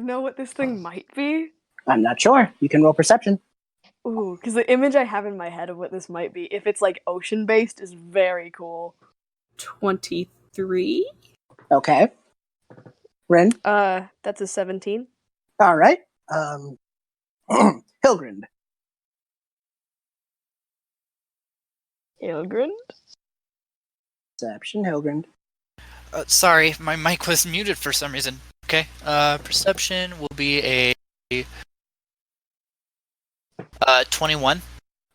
know what this thing might be? I'm not sure. You can roll perception. Ooh, because the image I have in my head of what this might be, if it's like ocean-based, is very cool. 23? Okay. Rynn? That's a 17. All right. Hilgrund. Hilgrund? Perception, Hilgrund. Sorry, my mic was muted for some reason. Okay. Perception will be a 21.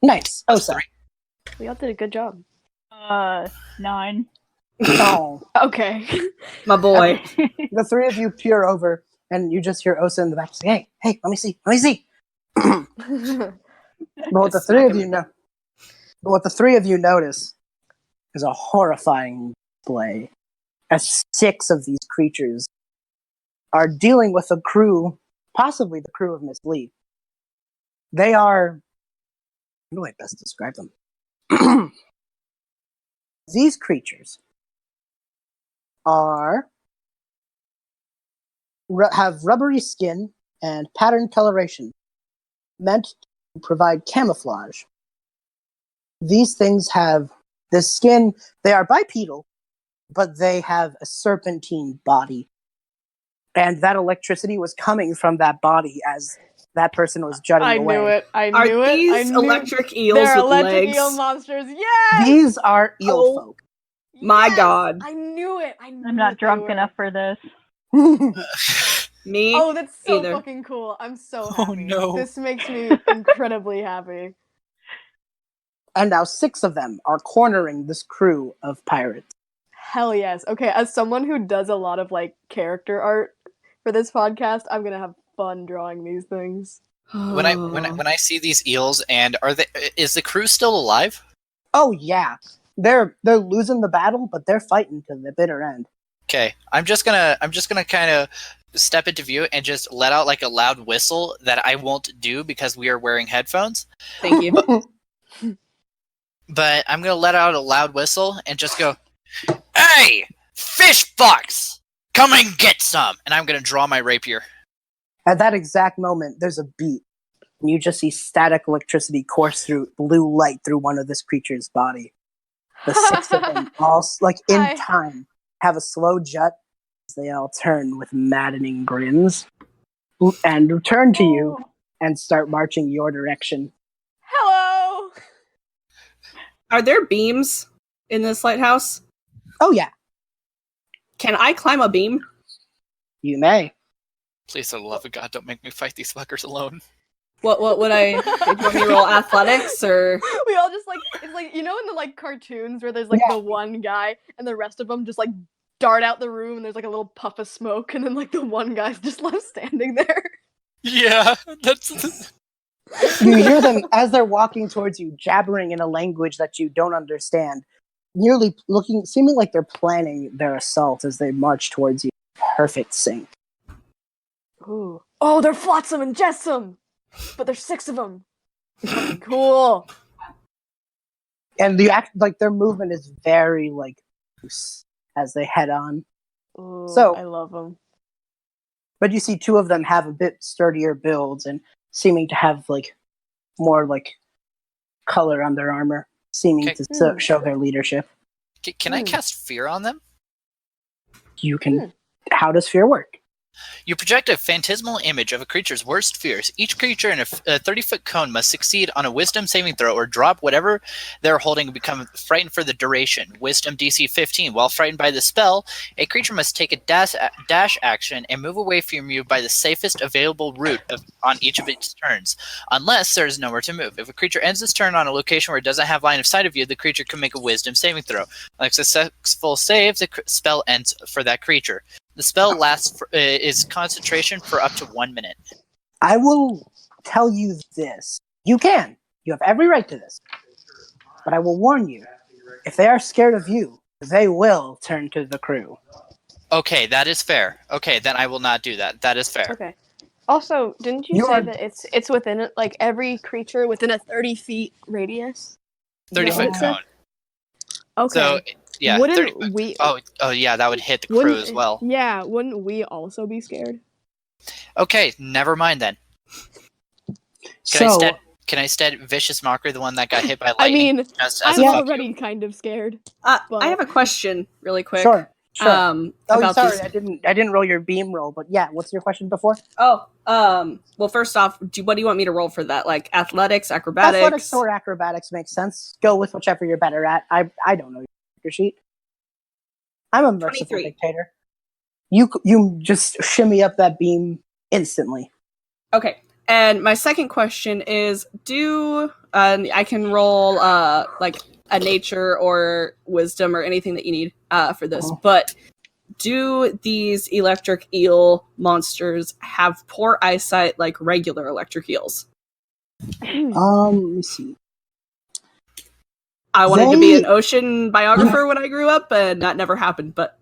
Nice. Ossa. We all did a good job. 9. Oh. Okay. My boy. The three of you peer over, and you just hear Ossa in the back say, hey, let me see. But what the three of you notice is a horrifying display as 6 of these creatures are dealing with a crew, possibly the crew of Miss Lee. They are... How do I best describe them? These creatures have rubbery skin and patterned coloration meant to provide camouflage. These things have the skin, they are bipedal, but they have a serpentine body. And that electricity was coming from that body as that person was jutting away. Are these electric eels They're with electric legs? eel monsters. Yes! These are eel folk. My Yes! God. I knew it. I'm not drunk enough for this. Me? Oh, that's so either. fucking cool. I'm so happy. Oh, no. This makes me incredibly happy. And now 6 of them are cornering this crew of pirates. Hell yes. Okay, as someone who does a lot of like character art for this podcast, I'm gonna have fun drawing these things. When I see these eels, and is the crew still alive? Oh yeah, they're losing the battle, but they're fighting to the bitter end. Okay, I'm just gonna kind of step into view and just let out like a loud whistle that I won't do because we are wearing headphones. Thank you. But I'm gonna let out a loud whistle and just go, "Hey, fish fucks, come and get some!" And I'm gonna draw my rapier. At that exact moment, there's a beat, and you just see static electricity course through blue light through one of this creature's body. The 6 of them all, like in time, have a slow jut as they all turn with maddening grins and return to you and start marching your direction. Hello! Are there beams in this lighthouse? Oh yeah, Can I climb a beam? you may. Please, for the love of God, don't make me fight these fuckers alone. What would I... Do you want me to roll athletics, or... We all just like, it's like, you know in the like cartoons where there's like the one guy and the rest of them just like dart out the room and there's like a little puff of smoke and then like the one guy's just left standing there. Yeah, that's... You hear them as they're walking towards you, jabbering in a language that you don't understand, nearly seeming like they're planning their assault as they march towards you. Perfect sync. Ooh. Oh, they're Flotsam and Jetsam! But there's 6 of them. Cool. And the their movement is very like loose as they head on. Ooh, So I love them. But you see 2 of them have a bit sturdier builds and seeming to have like more like color on their armor, seeming to show their leadership. Can I cast fear on them? You can. How does fear work? You project a phantasmal image of a creature's worst fears. Each creature in a 30-foot cone must succeed on a wisdom saving throw or drop whatever they're holding and become frightened for the duration. Wisdom DC 15. While frightened by the spell, a creature must take a dash action and move away from you by the safest available route on each of its turns, unless there is nowhere to move. If a creature ends its turn on a location where it doesn't have line of sight of you, the creature can make a wisdom saving throw. On a successful save, the spell ends for that creature. The spell is concentration for up to 1 minute. I will tell you this. You have every right to this. But I will warn you, if they are scared of you, they will turn to the crew. Okay, that is fair. Okay, then I will not do that. That is fair. Okay. Also, didn't you say that it's within like every creature within a 30 feet radius? 30-foot cone. Okay. So, yeah. Wouldn't we? Oh, yeah, that would hit the crew as well. Yeah, wouldn't we also be scared? Okay, never mind then. So, Can I instead Vicious Mockery, the one that got hit by I lightning? mean, just as I'm a fuck already you? kind of scared. I But- have a question, really quick. sure. Oh, About sorry, these. I didn't roll your beam roll, but yeah, what's your question before? Oh, well, first off, what do you want me to roll for that? Like athletics, acrobatics? Athletics or acrobatics makes sense. Go with whichever you're better at. I don't know your sheet. I'm a merciful 23. dictator. You just shimmy up that beam instantly. Okay. And my second question is, I can roll like a nature or wisdom or anything that you need for this, but do these electric eel monsters have poor eyesight like regular electric eels? Let me see. I wanted to be an ocean biographer when I grew up, and that never happened, but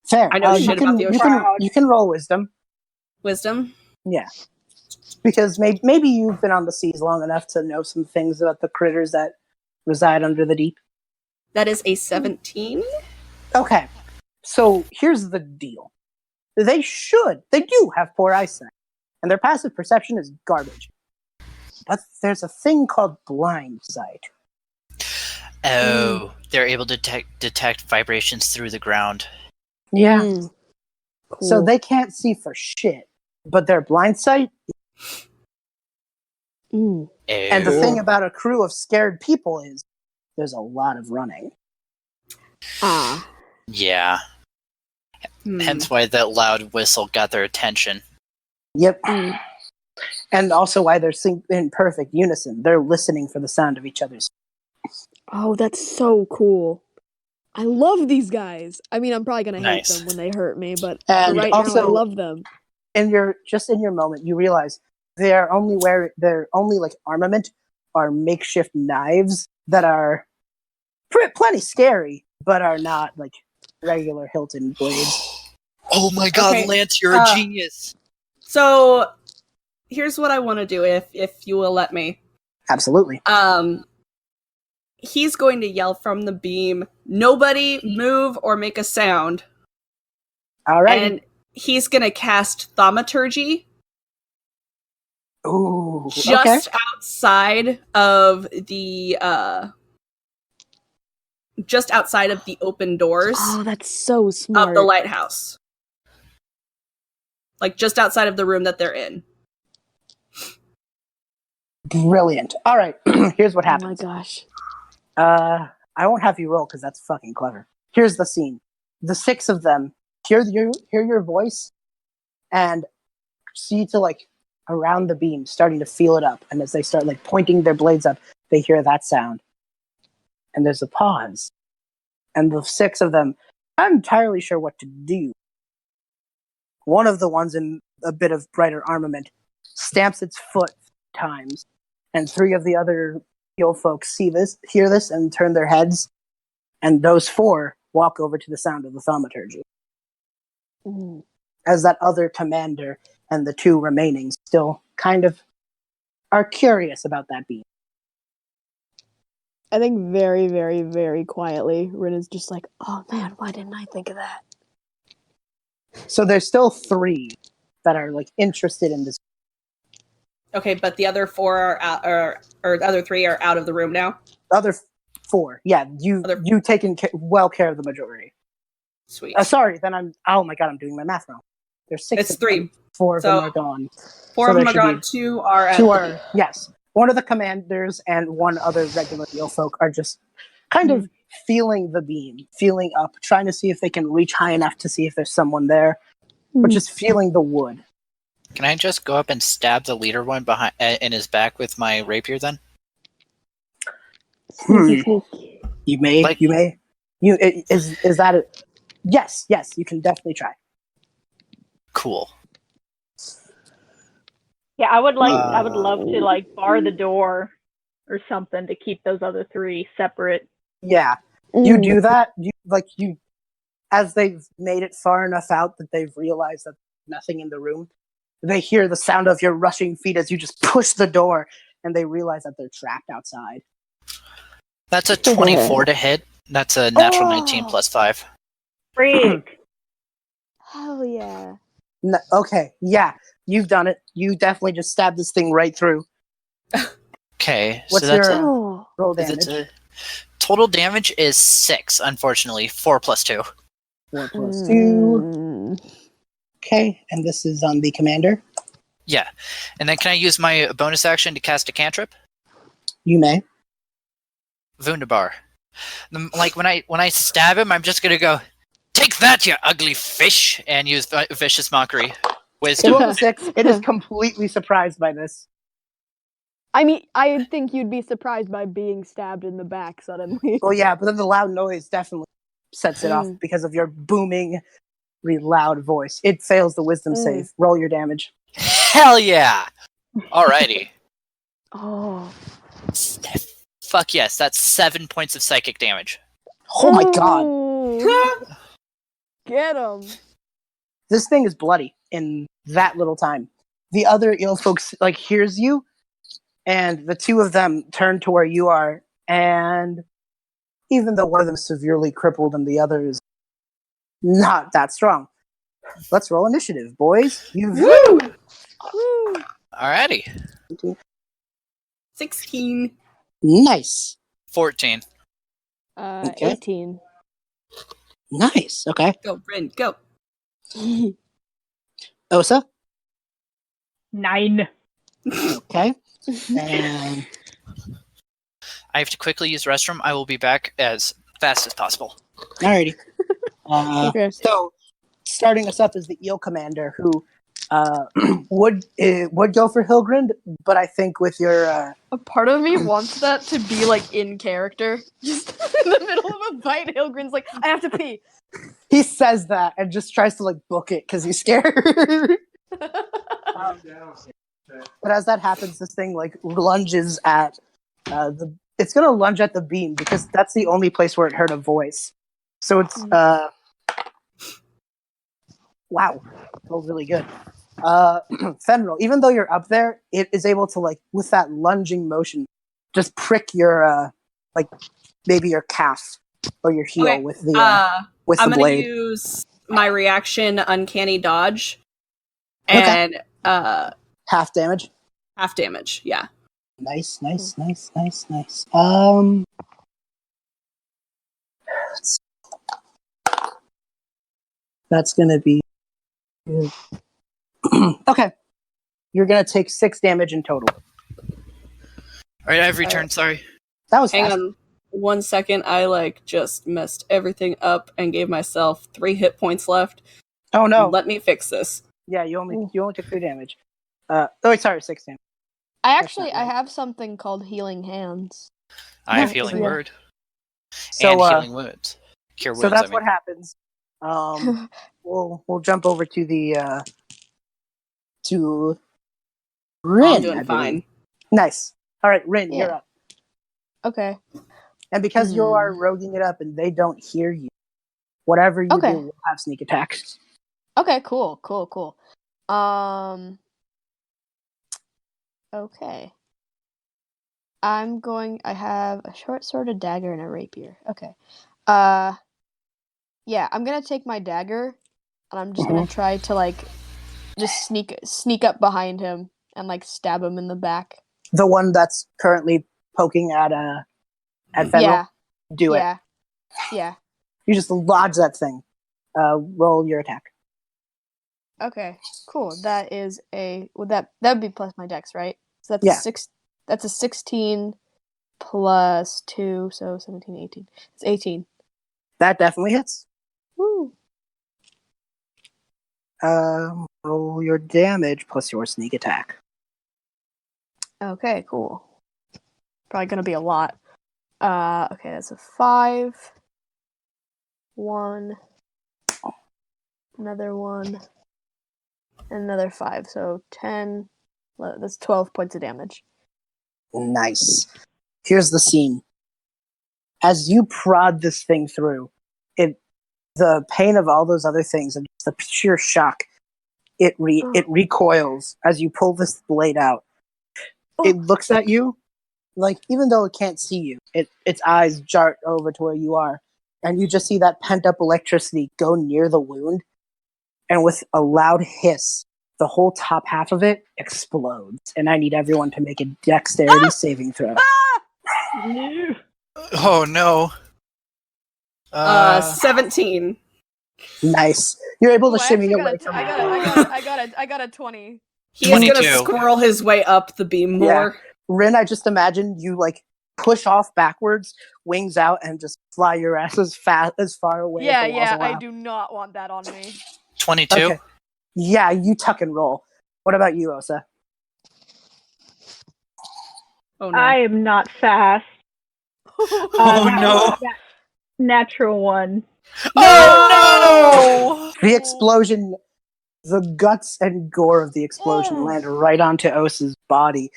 Fair. I know you shit about the ocean. You can roll wisdom. Wisdom? Yeah. Because maybe you've been on the seas long enough to know some things about the critters that reside under the deep. That is a 17. Okay. So here's the deal. They do have poor eyesight, and their passive perception is garbage. But there's a thing called blind sight. Oh, they're able to detect vibrations through the ground. Yeah. Cool. So they can't see for shit, but their blind sight. Mm. And the thing about a crew of scared people is there's a lot of running. Ah. Yeah. Hence why that loud whistle got their attention. Yep. And also why they're in perfect unison. They're listening for the sound of each other's. Oh, that's so cool. I love these guys. I mean, I'm probably gonna hate Nice. them when they hurt me, but And right also, now I love them. in your moment, you realize their only like armament are makeshift knives that are plenty scary, but are not like regular hilted blades. Oh my god, Okay, Lance, you're a genius. So here's what I want to do, if you will let me. Absolutely. He's going to yell from the beam, "Nobody move or make a sound." All right. And he's going to cast Thaumaturgy Ooh. just outside of the open doors Oh, that's so smart. of the lighthouse. Like just outside of the room that they're in. Brilliant. All right. Here's what Oh my happens. gosh. I won't have you roll because that's fucking clever. Here's the scene. The six of them hear your voice and see to like around the beam, starting to feel it up. And as they start like pointing their blades up, they hear that sound. And there's a pause. And the six of them, I'm entirely sure what to do. One of the ones in a bit of brighter armament stamps its foot times, and three of the other eel folks hear this, and turn their heads, and those four walk over to the sound of the thaumaturgy. As that other commander and the two remaining still kind of are curious about that beam. I think very, very, very quietly, Rynn is just like, oh man, why didn't I think of that? So there's still three that are like interested in this. Okay, but the other four are out, or the other three are out of the room now. Other four, yeah, you taken well care of the majority. Sweet. Sorry, then oh my god, I'm doing my math wrong. There's six. It's three. Them, four of them are gone. Four So of them there are should gone. be- Two are at Two are yes. One of the commanders and one other regular eel folk are just kind of feeling the beam, feeling up, trying to see if they can reach high enough to see if there's someone there, but just feeling the wood. Can I just go up and stab the leader one behind in his back with my rapier then? Sneaky, sneaky. You may. Is that it? Yes, you can definitely try. Cool. Yeah, I would love to like bar the door or something to keep those other three separate. Yeah, you do that. As they've made it far enough out that they've realized that there's nothing in the room, they hear the sound of your rushing feet as you just push the door, and they realize that they're trapped outside. That's a 24 to hit. That's a natural 19 plus 5. Freak. Hell yeah. Okay, yeah. You've done it. You definitely just stabbed this thing right through. Okay, What's so that's your it. Oh. roll Is damage? it total damage is 6, unfortunately. 4 plus 2. 4 plus 2. Mm. Okay, and this is on the commander. Yeah. And then can I use my bonus action to cast a cantrip? You may. Wunderbar. Like when I stab him, I'm just gonna go, take that, you ugly fish, and use vicious mockery. It Wisdom. rolled a 6. It is completely surprised by this. I mean, I think you'd be surprised by being stabbed in the back suddenly. Well, yeah, but then the loud noise definitely sets it off because of your booming, loud voice. It fails the wisdom save. Roll your damage. Hell yeah! Alrighty. Oh. Fuck yes, that's 7 points of psychic damage. Oh my god. Ooh. Get him. This thing is bloody in that little time. The other eel folks like hears you, and the two of them turn to where you are, and even though one of them is severely crippled and the other is not that strong, let's roll initiative, boys. Woo! Alrighty. 16. Nice. 14. Okay. 18. Nice. Okay. Go, Rynn, go. Ossa. 9. Okay. And I have to quickly use the restroom. I will be back as fast as possible. alrighty. Okay. So, starting us up is the eel commander, who would go for Hilgrund, but I think with your A part of me wants that to be like in character. Just in the middle of a fight, Hilgrund's like, I have to pee. he says that and just tries to like book it because he's scared. But as that happens, this thing like lunges at it's gonna lunge at the beam because that's the only place where it heard a voice. So it's wow, feels really good. Fenral, even though you're up there, it is able to like with that lunging motion, just prick your like maybe your calf or your heel Okay, with the I'm gonna blade. use my reaction uncanny dodge and Half damage. half damage. Yeah. Nice. That's gonna be okay. You're gonna take 6 damage in total. Alright, I've returned, sorry. That was Hang fast. on 1 second. I like just messed everything up and gave myself 3 hit points left. Oh no! Let me fix this. Yeah, you only took 3 damage. Sorry, 6 damage. I That's not right. I have something called healing hands. I have Yeah. healing Yeah. word. So And healing wounds. Cure wounds, so that's I mean. what happens. We'll jump over to the to Rynn. I'm doing fine. Nice. All right, Rynn, Yeah. you're up. Okay. And because you are roguing it up and they don't hear you, whatever you Okay. do will have sneak attack. Okay, cool. Okay. I have a short sword, a dagger, and a rapier. Okay. Yeah, I'm gonna take my dagger, and I'm just gonna try to like, just sneak up behind him and like stab him in the back. The one that's currently poking at Fenral. Yeah. Do it. Yeah. You just lodge that thing. Roll your attack. Okay. Cool. That is that would be plus my dex, right? So that's Yeah. That's a 16 plus 2, so 17, 18. It's 18. That definitely hits. Woo. Roll your damage plus your sneak attack. Okay, cool. Probably gonna be a lot. Okay, that's a 5. 1. Another 1. And another 5. So 10. That's 12 points of damage. Nice. Here's the scene. As you prod this thing through, the pain of all those other things and the sheer shock, it recoils as you pull this blade out. It looks at you, like even though it can't see you, its eyes dart over to where you are, and you just see that pent up electricity go near the wound, and with a loud hiss, the whole top half of it explodes, and I need everyone to make a dexterity saving throw. No. Oh no. 17. Nice. You're able to Ooh, I shimmy actually away got from a, I got a 20. He is gonna 22. squirrel his way up the beam more. Rynn, I just imagine you like push off backwards, wings out, and just fly your ass as far away. Yeah, as the walls yeah, I allow. do not want that on me. 22. Okay. Yeah, you tuck and roll. What about you, Ossa? Oh no. I am not fast. Oh no. Natural one. Oh no! The explosion, the guts and gore of the explosion Oh. land right onto Ossa's body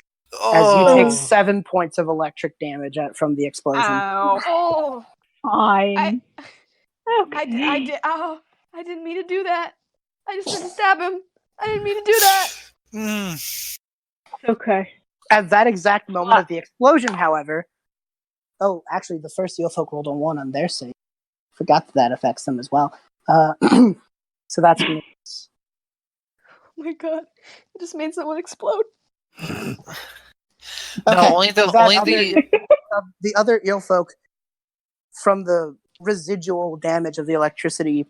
as you take 7 points of electric damage from the explosion. Ow. Oh, Fine. I did. Oh, I didn't mean to do that. I just didn't stab him. I didn't mean to do that. Mm. Okay. At that exact moment of the explosion, however, actually, the first eel folk rolled a 1 on their save. Forgot that affects them as well. So that's Oh my god! I just made someone explode. okay. No, only the other eel folk from the residual damage of the electricity.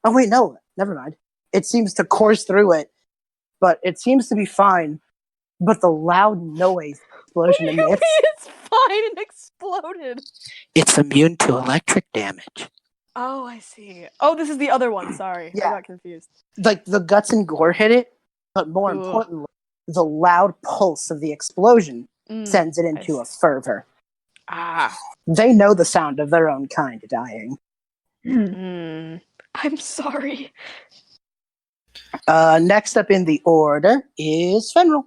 Oh wait, no, never mind. It seems to course through it, but it seems to be fine. But the loud noise explosion emits. It's fine and exploded. It's immune to electric damage. Oh, I see. Oh, this is the other one. Sorry, Yeah. I got confused. Like the guts and gore hit it, but more Ugh. importantly, the loud pulse of the explosion Mm, sends it into a fervor. Ah. They know the sound of their own kind dying. I'm sorry. Next up in the order is Fenral.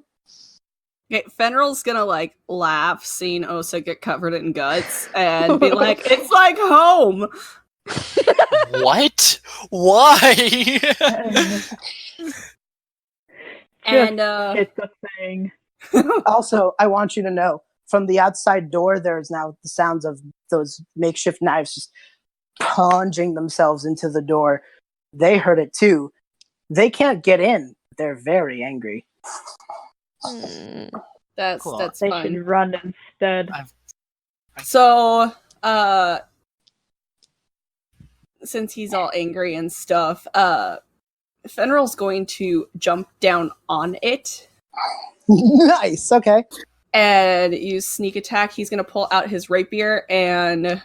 Okay, Fenral's gonna like laugh seeing Ossa get covered in guts and be like, "It's like home." What? Why? And It's a thing. Also, I want you to know, from the outside door, there's now the sounds of those makeshift knives just plunging themselves into the door. They heard it too. They can't get in. They're very angry. that's Cool. that's They fun. should run instead. So, since he's all angry and stuff, Fenral's going to jump down on it Nice. Okay. and use sneak attack. He's going to pull out his rapier and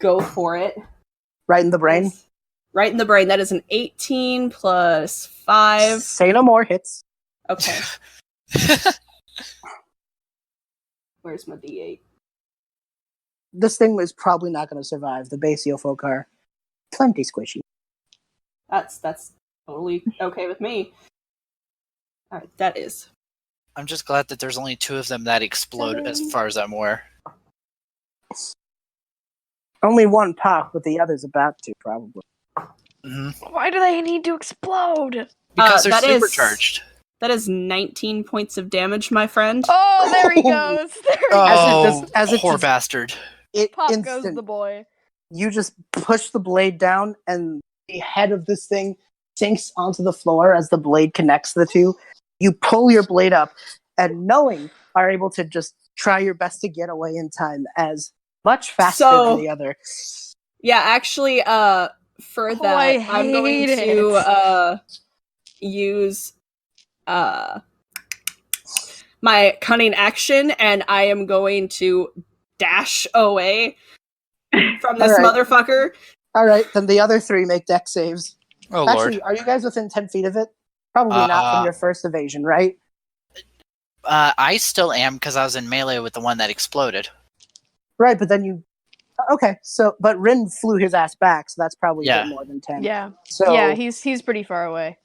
go for it. Right in the brain. Right in the brain. That is an 18 plus 5. Say no more. Hits. Okay. Where's my D8? This thing is probably not going to survive. The base eel folk are plenty squishy. That's totally okay with me. Alright, that is. I'm just glad that there's only 2 of them that explode, as far as I'm aware. Only one pop, but the other's about to, probably. Mm-hmm. Why do they need to explode? Because they're that is- supercharged. That is 19 points of damage, my friend. Oh, there he goes. There he Oh, goes. as it poor just- bastard. Pop Instant. goes the boy. You just push the blade down, and the head of this thing sinks onto the floor as the blade connects the two. You pull your blade up, and knowing are able to just try your best to get away in time as much faster than the other. Yeah, actually, for that, I I'm going hate to use my cunning action, and I am going to dash away from this All right. motherfucker. All right, then the other 3 make deck saves. Oh, Actually, Lord. are you guys within 10 feet of it? Probably not from your first evasion, right? I still am, because I was in melee with the one that exploded. Right, but then you... Okay, so... But Rynn flew his ass back, so that's probably a bit more than 10. Yeah. So, Yeah, he's pretty far away.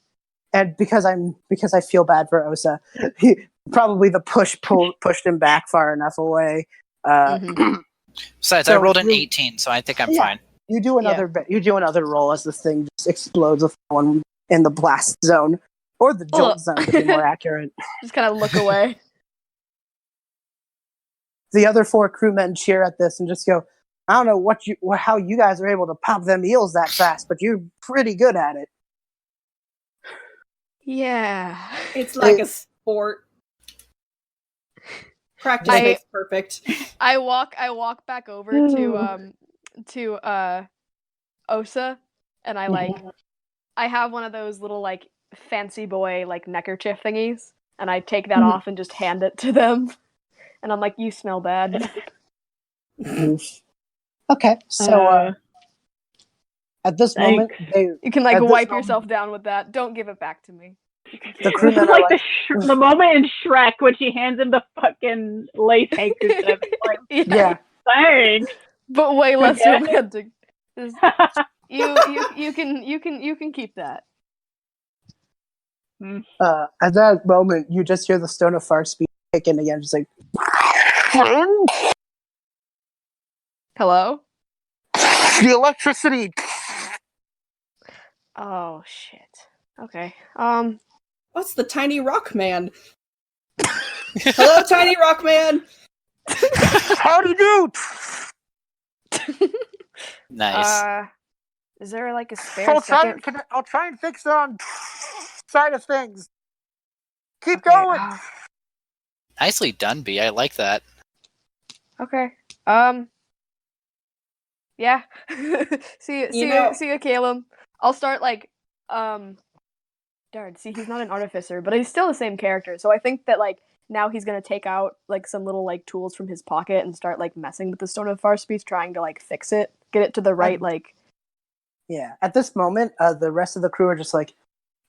And because I feel bad for Ossa, probably the pushed him back far enough away. Besides, So I rolled an you- 18, so I think I'm Yeah. fine. You do another roll as this thing just explodes with one in the blast zone. Or the jolt zone, to be more accurate. Just kind of look away. The other 4 crewmen cheer at this and just go, I don't know how you guys are able to pop them eels that fast, but you're pretty good at it. Yeah. It's like a sport. Practice makes perfect. I walk back over to Ossa, and I have one of those little like fancy boy like neckerchief thingies, and I take that off and just hand it to them, and I'm like, "You smell bad." Okay, so at this moment, you can like wipe yourself down with that. Don't give it back to me. The crewmen It's like the moment in Shrek when she hands him the fucking lace handkerchief. Like, yeah. Thanks. But way less romantic. You can keep that. At that moment, you just hear the Stone of Far Speed kick in again, just like. Hello? The electricity. Oh shit. Okay. What's the tiny rock man? Hello, tiny rock man. How do you do? Nice. Is there like a spare second? I'll try and fix it on side of things. Keep going. Nicely done, B. I like that. Okay. Yeah. see you, Caleb. I'll start like darn, see, he's not an artificer, but he's still the same character. So I think that like now he's gonna take out like some little like tools from his pocket and start like messing with the Stone of Far Speech, trying to like fix it, get it to the right like. Yeah. At this moment, the rest of the crew are just like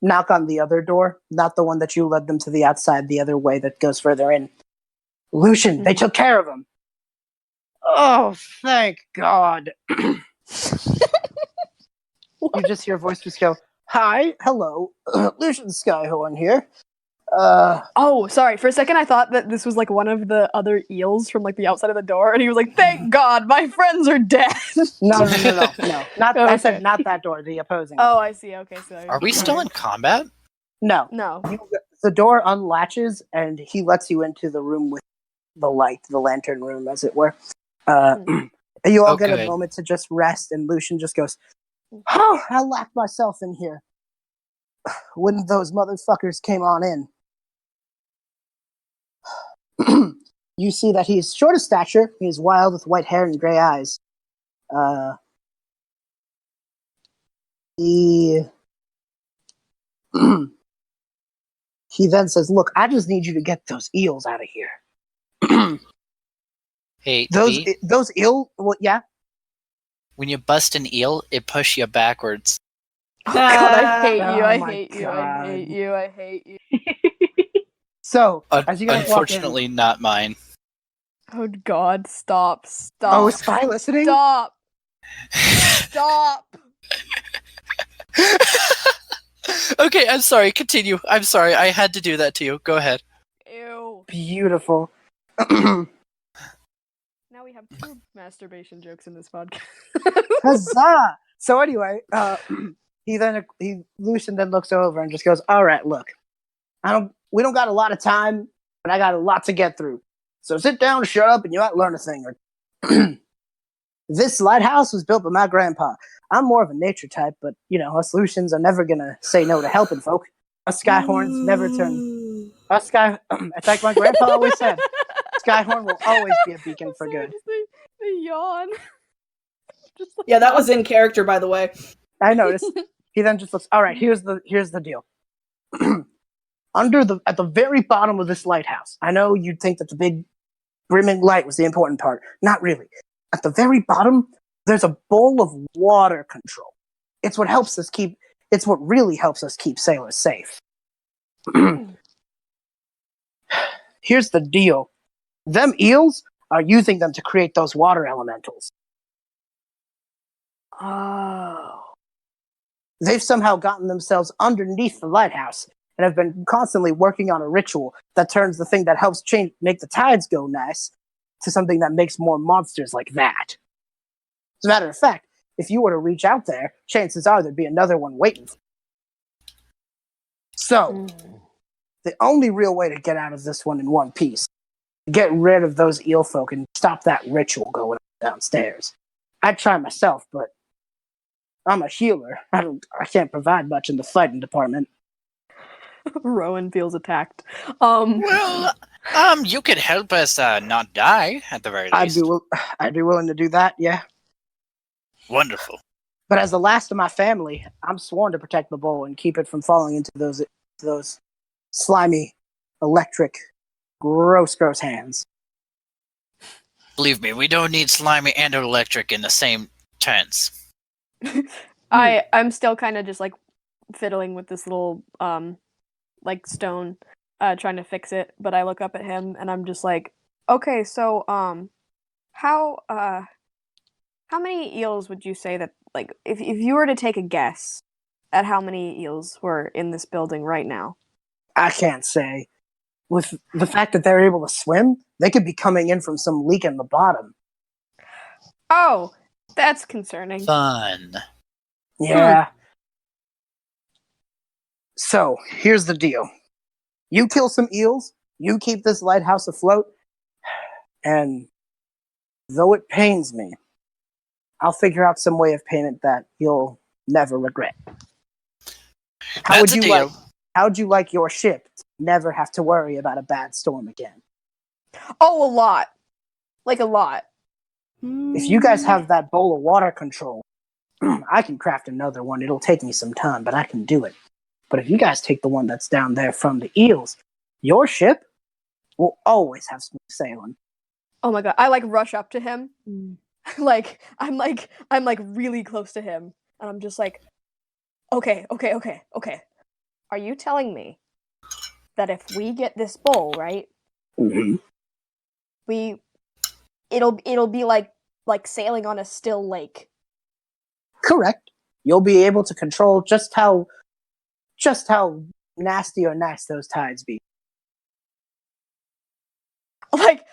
knock on the other door, not the one that you led them to the outside, the other way that goes further in. Lucian, they took care of him. Oh, thank God. You just hear a voice just go, "Hi, hello, Lucian Skyhorn here." Oh, sorry. For a second, I thought that this was like one of the other eels from like the outside of the door, and he was like, "Thank God, my friends are dead." No. Not. Okay. I said not that door. The opposing. Oh, I see. Okay, sorry. Are we still in combat? No. The door unlatches, and he lets you into the room with the light, the lantern room, as it were. You all get a moment to just rest, and Lucian just goes, "Oh, I locked myself in here when those motherfuckers came on in." You see that he's short of stature. He's wild with white hair and gray eyes. He then says, "Look, I just need you to get those eels out of here." Hey, those eel. Well, yeah. When you bust an eel, it pushes you backwards. Oh God, I hate you! Oh I my hate you! God. I hate you! I hate you! So, as you guys walk in, Unfortunately, not mine. Oh God! Stop! Oh, is Spy listening? Stop! Stop! Okay, I'm sorry. Continue. I'm sorry. I had to do that to you. Go ahead. Ew! Beautiful. Now we have 2 masturbation jokes in this podcast. Huzzah! So anyway, Lucian then looks over and just goes, "All right, look, we don't got a lot of time, but I got a lot to get through. So sit down, shut up, and you might learn a thing or." This lighthouse was built by my grandpa. I'm more of a nature type, but us Lucians are never gonna say no to helping folk. Us Skyhorns never turn. It's like my grandpa always said. Skyhorn will always be a beacon for good. The yawn. Yeah, that was in character, by the way. I noticed. He then just looks. All right, here's the deal. At the very bottom of this lighthouse, I know you'd think that the big brimming light was the important part. Not really. At the very bottom, there's a bowl of water control. It's what really helps us keep sailors safe. Here's the deal. Them eels are using them to create those water elementals. Oh. They've somehow gotten themselves underneath the lighthouse and have been constantly working on a ritual that turns the thing that helps make the tides go nice to something that makes more monsters like that. As a matter of fact, if you were to reach out there, chances are there'd be another one waiting. So, the only real way to get out of this one in one piece, get rid of those eel folk and stop that ritual going on downstairs. I'd try myself, but I'm a healer. I can't provide much in the fighting department. Rowan feels attacked. Well, you could help us not die at the very least. I'd be willing to do that, yeah. Wonderful. But as the last of my family, I'm sworn to protect the bowl and keep it from falling into those slimy, electric, gross hands. Believe me, we don't need slimy and electric in the same tense. I'm still kind of just like fiddling with this little like stone, trying to fix it. But I look up at him and I'm just like, okay, so how many eels would you say that, like, if you were to take a guess at how many eels were in this building right now? I can't say. With the fact that they're able to swim, they could be coming in from some leak in the bottom. Oh, that's concerning. Fun. Yeah. So, here's the deal. You kill some eels, you keep this lighthouse afloat, and though it pains me, I'll figure out some way of payment that you'll never regret. That's a deal. How'd you like your ship to never have to worry about a bad storm again? Oh, a lot. Like a lot. If you guys have that bowl of water control, I can craft another one. It'll take me some time, but I can do it. But if you guys take the one that's down there from the eels, your ship will always have smooth sailing. Oh my god, I like rush up to him. Like I'm really close to him, and I'm just like, okay. Are you telling me that if we get this bowl, right? Mm-hmm. It'll be like sailing on a still lake. Correct. You'll be able to control just how nasty or nice those tides be. Like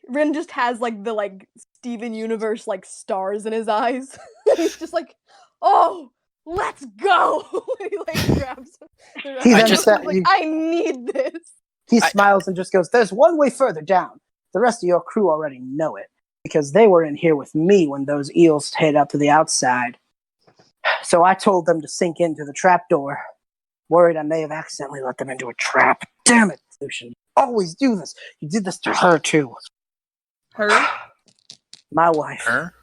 Rynn just has like the like Steven Universe like stars in his eyes. He's just like, oh, let's go. He like grabs. I need this. He smiles and just goes, "There's one way further down. The rest of your crew already know it because they were in here with me when those eels hid up to the outside. So I told them to sink into the trapdoor. Worried I may have accidentally let them into a trap. Damn it, Lucian. Always do this. You did this to her too." Her? My wife. Her?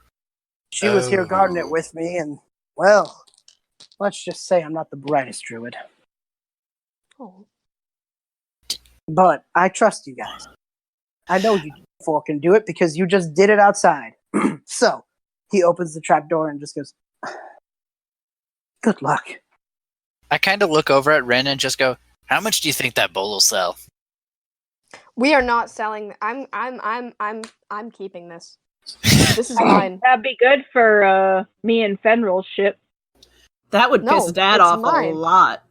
She was here guarding it with me, and, well, let's just say I'm not the brightest druid. Oh. But I trust you guys. I know you four can do it because you just did it outside. So, he opens the trapdoor and just goes, "Good luck." I kind of look over at Rynn and just go, "How much do you think that bowl will sell?" We are not selling. I'm keeping this. This is mine. That'd be good for me and Fenral's ship. That would piss Dad off a lot.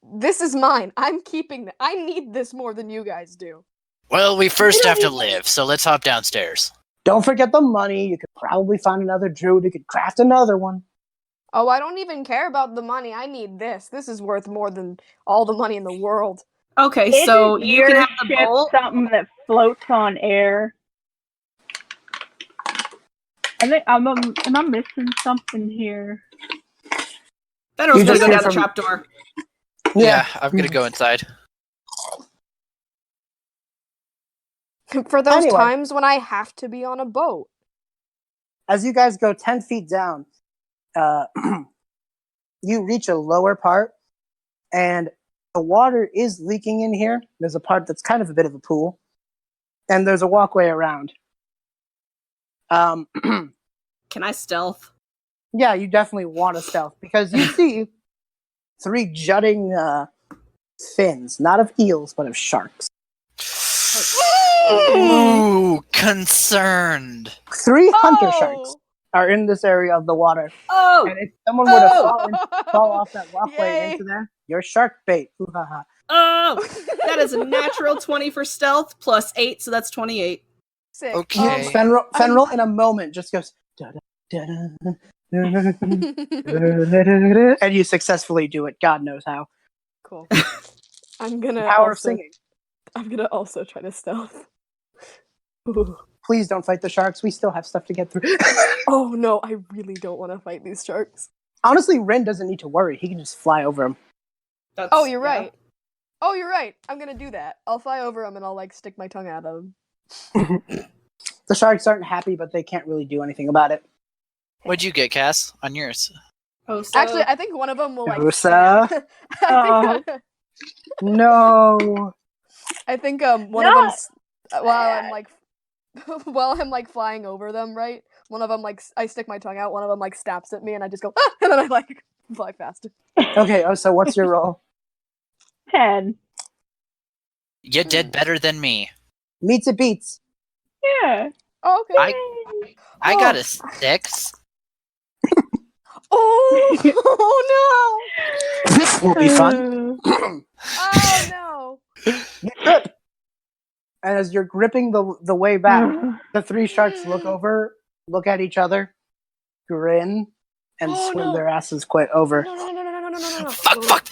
This is mine. I'm keeping it. I need this more than you guys do. Well, we first have to live, so let's hop downstairs. Don't forget the money. You could probably find another druid who could craft another one. Oh, I don't even care about the money. I need this. This is worth more than all the money in the world. Okay, so you can have the bowl. Something that floats on air. I think am I missing something here? Fenral's gonna go down the trapdoor. Yeah, I'm gonna go inside. For those times when I have to be on a boat. As you guys go 10 feet down, you reach a lower part, and the water is leaking in here. There's a part that's kind of a bit of a pool, and there's a walkway around. Can I stealth? Yeah, you definitely want to stealth, because you see 3 jutting fins, not of eels, but of sharks. Ooh, concerned. 3 hunter sharks are in this area of the water. Oh! And if someone were to fall off that walkway into there, you're shark bait. Ooh-ha-ha. Oh! That is a natural 20 for stealth, plus 8, so that's 28. Sick. Okay. Fenral in a moment just goes, and you successfully do it. God knows how. Cool. I'm gonna Power of singing. I'm gonna also try to stealth. Ooh. Please don't fight the sharks. We still have stuff to get through. Oh no, I really don't want to fight these sharks. Honestly, Rynn doesn't need to worry. He can just fly over them. That's, Oh, you're yeah. right. Oh, you're right. I'm gonna do that. I'll fly over him and I'll like stick my tongue at him. The sharks aren't happy, but they can't really do anything about it. What'd you get, Cass, on yours? Oh, so Actually, I think one of them will like. Ossa? snap. No. I think one of them while I'm like while I'm like flying over them, right? One of them like I stick my tongue out. One of them like snaps at me, and I just go ah! And then I like fly faster. Okay, Ossa, what's your roll? 10. You did better than me. Meets it beats. Yeah. Oh, okay. I got a 6. Oh no! This will be fun. Oh no! Grip. And as you're gripping the way back, the 3 sharks look at each other, grin, and swim no. their asses quite over. No. Fuck.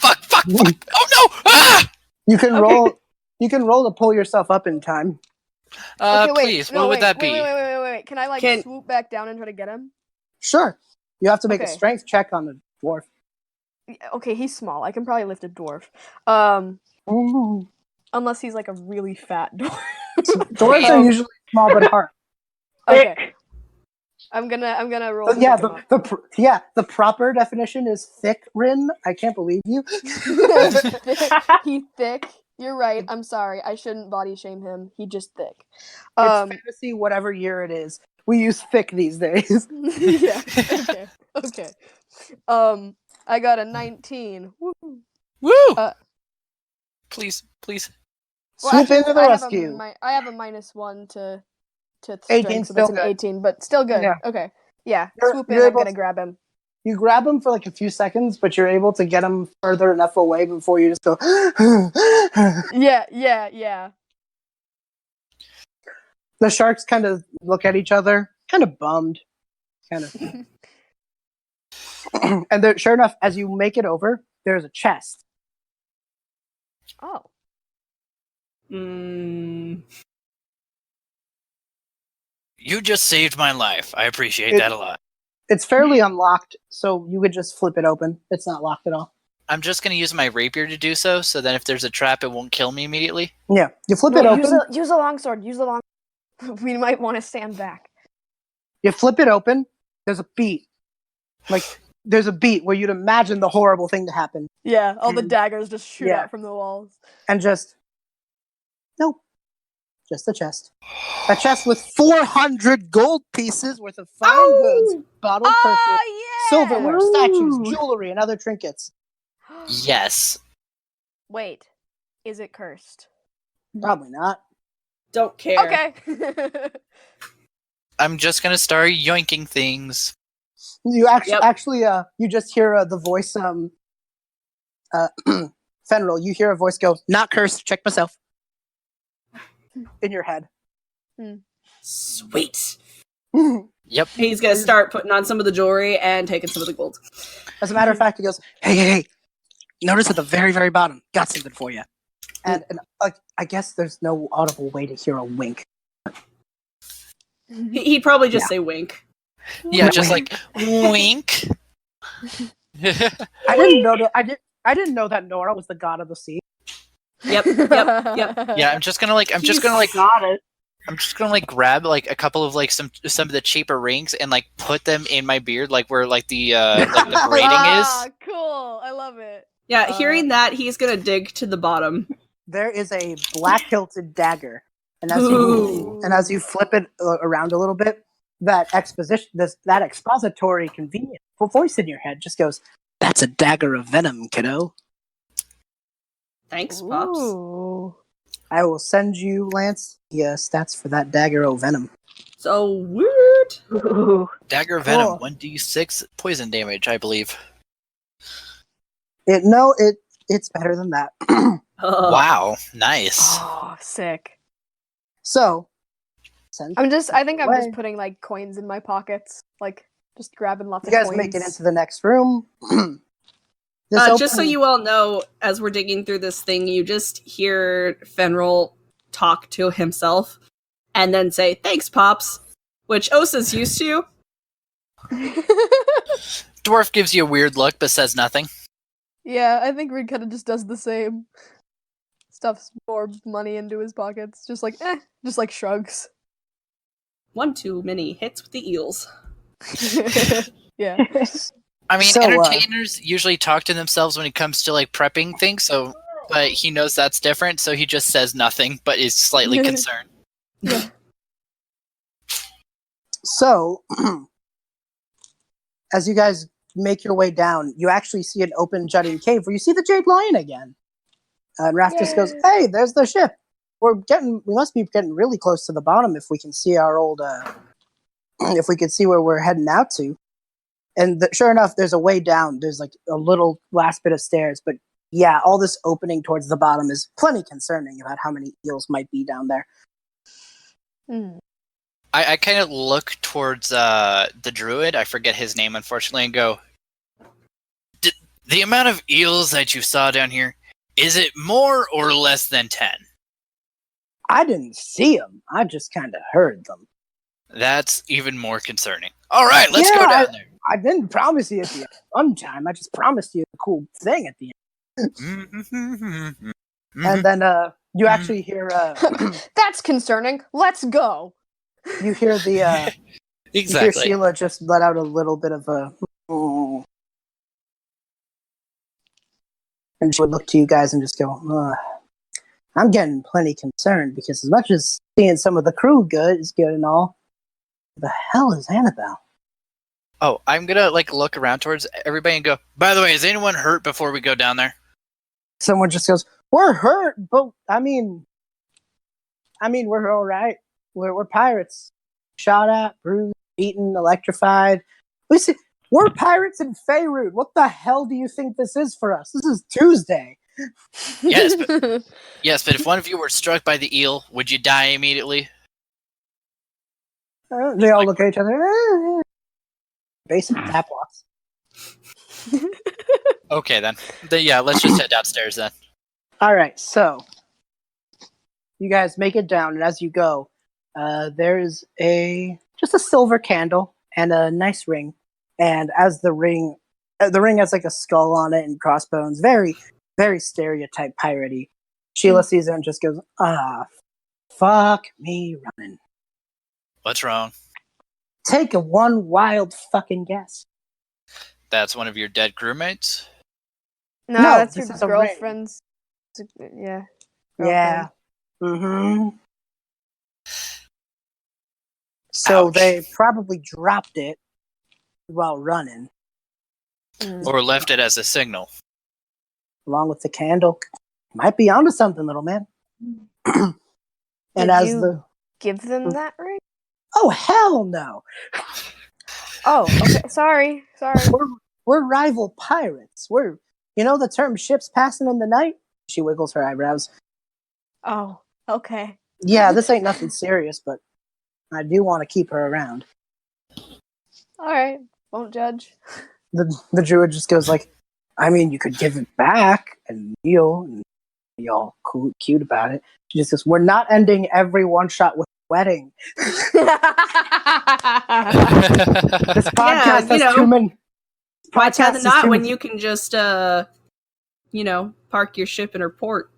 Oh no! Ah! You can roll. You can roll to pull yourself up in time. Okay, wait. Please, No, what would wait, that be? Wait. Can I like swoop back down and try to get him? Sure. You have to make a Okay. strength check on the dwarf. Okay, he's small. I can probably lift a dwarf. Ooh. Unless he's like a really fat dwarf. Dwarves are usually small but hard. Okay. I'm gonna roll. So, the proper definition is thick, Rynn. I can't believe you. He's thick. You're right. I'm sorry. I shouldn't body shame him. He's just thick. It's fantasy, whatever year it is. We use thick these days. Yeah. Okay. I got a 19. Woo! Please. Well, Swoop actually, into the rescue. I have a -1 to 18 strength, so still that's an good. 18, but still good. Yeah. Okay. Yeah. You're- Swoop in. you're I'm able gonna to- grab him. You grab him for like a few seconds, but you're able to get him further enough away before you just go. Yeah. The sharks kind of look at each other, kind of bummed, kind of. And there, sure enough, as you make it over, there's a chest. Oh. Mm. You just saved my life. I appreciate that a lot. It's fairly unlocked, so you could just flip it open. It's not locked at all. I'm just going to use my rapier to do so then if there's a trap, it won't kill me immediately. Yeah, you flip it open. Use a longsword. Use the long. We might want to stand back. You flip it open. There's a beat. There's a beat where you'd imagine the horrible thing to happen. Yeah, all the daggers just shoot Yeah. out from the walls. And just a chest. A chest with 400 gold pieces worth of fine goods, bottled perfume, yeah! silverware, statues, jewelry, and other trinkets. Yes. Wait, is it cursed? Probably not. Don't care. Okay. I'm just going to start yoinking things. You you just hear the voice. Fenral, you hear a voice go, "Not cursed. Check myself." In your head. Sweet. Yep. He's gonna start putting on some of the jewelry and taking some of the gold. As a matter of fact, he goes, "Hey! Notice at the very, very bottom, got something for you." And I guess there's no audible way to hear a wink. He'd probably just say wink. Yeah, just like wink. I didn't know that. I didn't know that Nora was the god of the sea. Yep. Yeah, I'm just gonna Got it. grab like a couple of like some of the cheaper rings and like put them in my beard, like where like the braiding is. Cool. I love it. Yeah, hearing that, he's gonna dig to the bottom. There is a black hilted dagger, and Ooh. as you flip it around a little bit, that expository convenient voice in your head just goes, "That's a dagger of venom, kiddo." Thanks, Pops. Ooh. I will send you, Lance, the stats for that dagger of venom. So weird. Ooh. Dagger venom, Cool. 1d6 poison damage, I believe. It's better than that. Wow, nice. Oh, sick. So, I think I'm away. just putting like coins in my pockets, like just grabbing lots You of guys coins. make it into the next room. Just so you all know, as we're digging through this thing, you just hear Fenral talk to himself and then say, "Thanks, Pops," which Ossa's used to. Dwarf gives you a weird look but says nothing. Yeah, I think Rynn kind of just does the same. Stuffs more money into his pockets, just like just like shrugs. One too many hits with the eels. Yeah. I mean, So, entertainers usually talk to themselves when it comes to like prepping things, so but he knows that's different, so he just says nothing, but is slightly concerned. Yeah. So, as you guys make your way down, you actually see an open jutting cave where you see the Jade Lion again. And Raph just goes, Yay. "Hey, there's the ship. We must be getting really close to the bottom if we can see our old, if we could see where we're heading out to." And sure enough, there's a way down. There's like a little last bit of stairs, but yeah, all this opening towards the bottom is plenty concerning about how many eels might be down there. I kind of look towards the druid, I forget his name unfortunately, and go, the amount of eels that you saw down here, is it more or less than 10? I didn't see them. I just kind of heard them. That's even more concerning. All right, let's go down there. I didn't promise you at the end. One time, I just promised you a cool thing at the end. And then you actually hear... That's concerning. Let's go. You hear the... Exactly. You hear Sheila just let out a little bit of a... And she would look to you guys and just go, I'm getting plenty concerned because as much as seeing some of the crew is good and all, the hell is Annabelle? Oh, I'm gonna like look around towards everybody and go, by the way, is anyone hurt before we go down there? Someone just goes, we're hurt, but I mean, we're all right. We're pirates. Shot at, bruised, beaten, electrified. We're pirates in Faerun. What the hell do you think this is for us? This is Tuesday. Yes, but if one of you were struck by the eel, would you die immediately? They all look at each other. Basic tap walks. Okay, then. Yeah, let's just head downstairs then. All right, so you guys make it down, and as you go, there's just a silver candle and a nice ring. And as the ring has like a skull on it and crossbones, very, very stereotype piratey. Sheila sees it and just goes, fuck me running. What's wrong? Take a one wild fucking guess. That's one of your dead crewmates? No, that's your girlfriend's. Yeah. Yeah. Mm-hmm. So Ouch. they probably dropped it while running. Or left it as a signal. Along with the candle. Might be onto something, little man. And Did give them that ring? Oh, hell no. Oh, okay. Sorry. We're rival pirates. You know the term ships passing in the night? She wiggles her eyebrows. Oh, okay. Yeah, this ain't nothing serious, but I do want to keep her around. All right. Won't judge. The druid just goes like, I mean, you could give it back and kneel and be all cool, cute about it. She just goes, we're not ending every one shot with a wedding. This podcast has too many. Why tie the knot when you can just, park your ship in her port?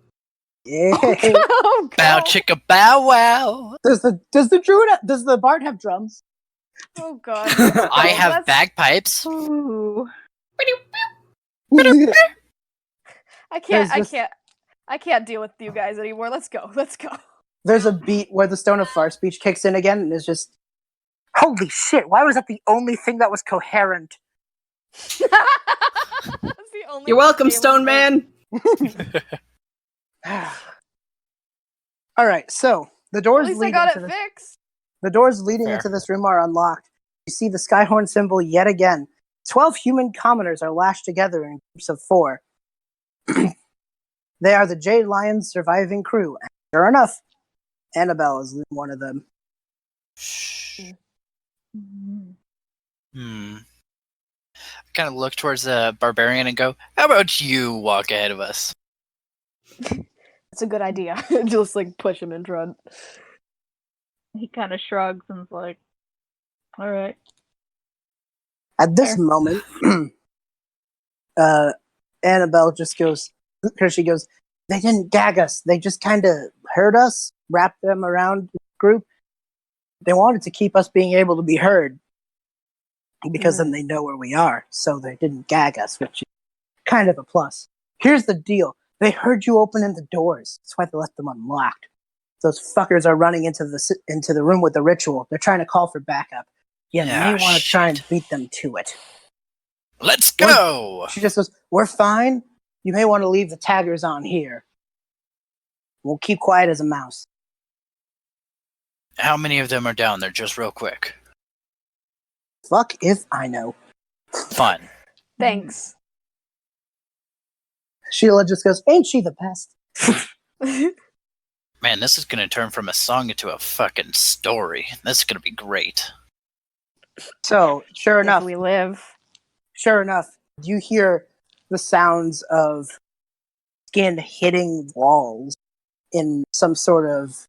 Yeah. Oh, bow chicka bow wow. Does the bard have drums? Oh god. I have bagpipes. Ooh. I can't deal with you guys anymore. Let's go. There's a beat where the Stone of Far speech kicks in again, and it's just, holy shit! Why was that the only thing that was coherent? You're welcome, Stone Man. All right, so the doors. At least I got it fixed. The doors leading into this room are unlocked. You see the Skyhorn symbol yet again. 12 human commoners are lashed together in groups of 4. They are the Jade Lion's surviving crew. And sure enough, Annabelle is one of them. I kind of look towards the barbarian and go, how about you walk ahead of us? That's a good idea. Just like push him in front. He kind of shrugs and is like, all right. At this moment, Annabelle just goes, Hershey goes, they didn't gag us. They just kind of heard us, wrapped them around the group. They wanted to keep us being able to be heard because then they know where we are. So they didn't gag us, which is kind of a plus. Here's the deal. They heard you opening the doors. That's why they left them unlocked. Those fuckers are running into the room with the ritual. They're trying to call for backup. You may want to try and beat them to it. Let's go! She just goes, we're fine. You may want to leave the taggers on here. We'll keep quiet as a mouse. How many of them are down there, just real quick? Fuck if I know. Fun. Thanks. Sheila just goes, ain't she the best? Man, this is gonna turn from a song into a fucking story. This is gonna be great. So, sure If enough, we live. you hear the sounds of skin hitting walls in some sort of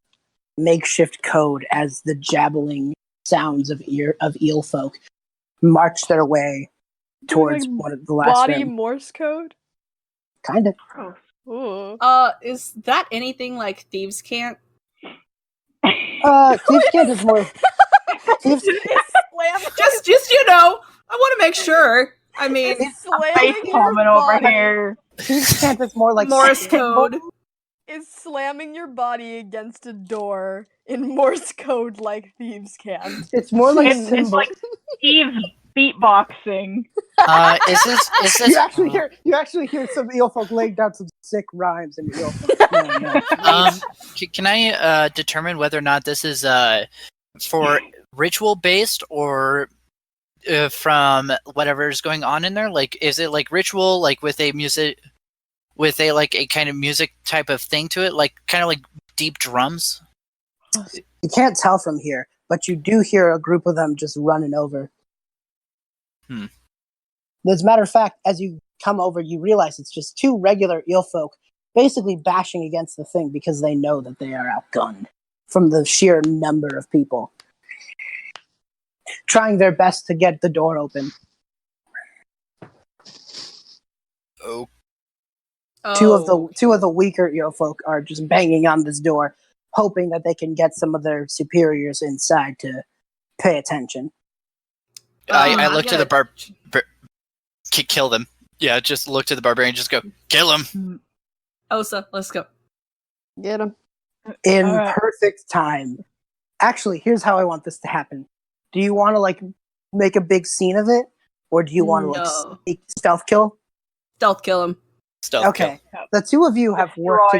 makeshift code as the jabbling sounds of eel folk march their way towards Like one of the last body room. Morse code? Kind of. Ooh. Is that anything like Thieves' Cant? Thieves' Cant is more... Thieves' Just you know, I want to make sure. I mean, Slamming Face your palming over body here. Thieves' Cant is more like... Morse code. is slamming your body against a door in Morse code like thieves can. It's more like It's like Steve's beatboxing. Is this you actually hear some eel folk laying down some sick rhymes in eel folk. No. Can I determine whether or not this is for ritual based or from whatever is going on in there? Like, is it like ritual, like with a music, with a like a kind of music type of thing to it, like kind of like deep drums? You can't tell from here, but you do hear a group of them just running over. As a matter of fact, as you come over, you realize it's just two regular eel folk basically bashing against the thing because they know that they are outgunned from the sheer number of people trying their best to get the door open. Oh. Two of the weaker eel folk are just banging on this door, hoping that they can get some of their superiors inside to pay attention. I look to the kill them. Yeah, just look to the barbarian, just go, kill him. Ossa, let's go. Get him. In perfect time. Actually, here's how I want this to happen. Do you want to like make a big scene of it, or do you want to like stealth kill? Stealth kill him. Stealth Okay. kill. The two of you have worked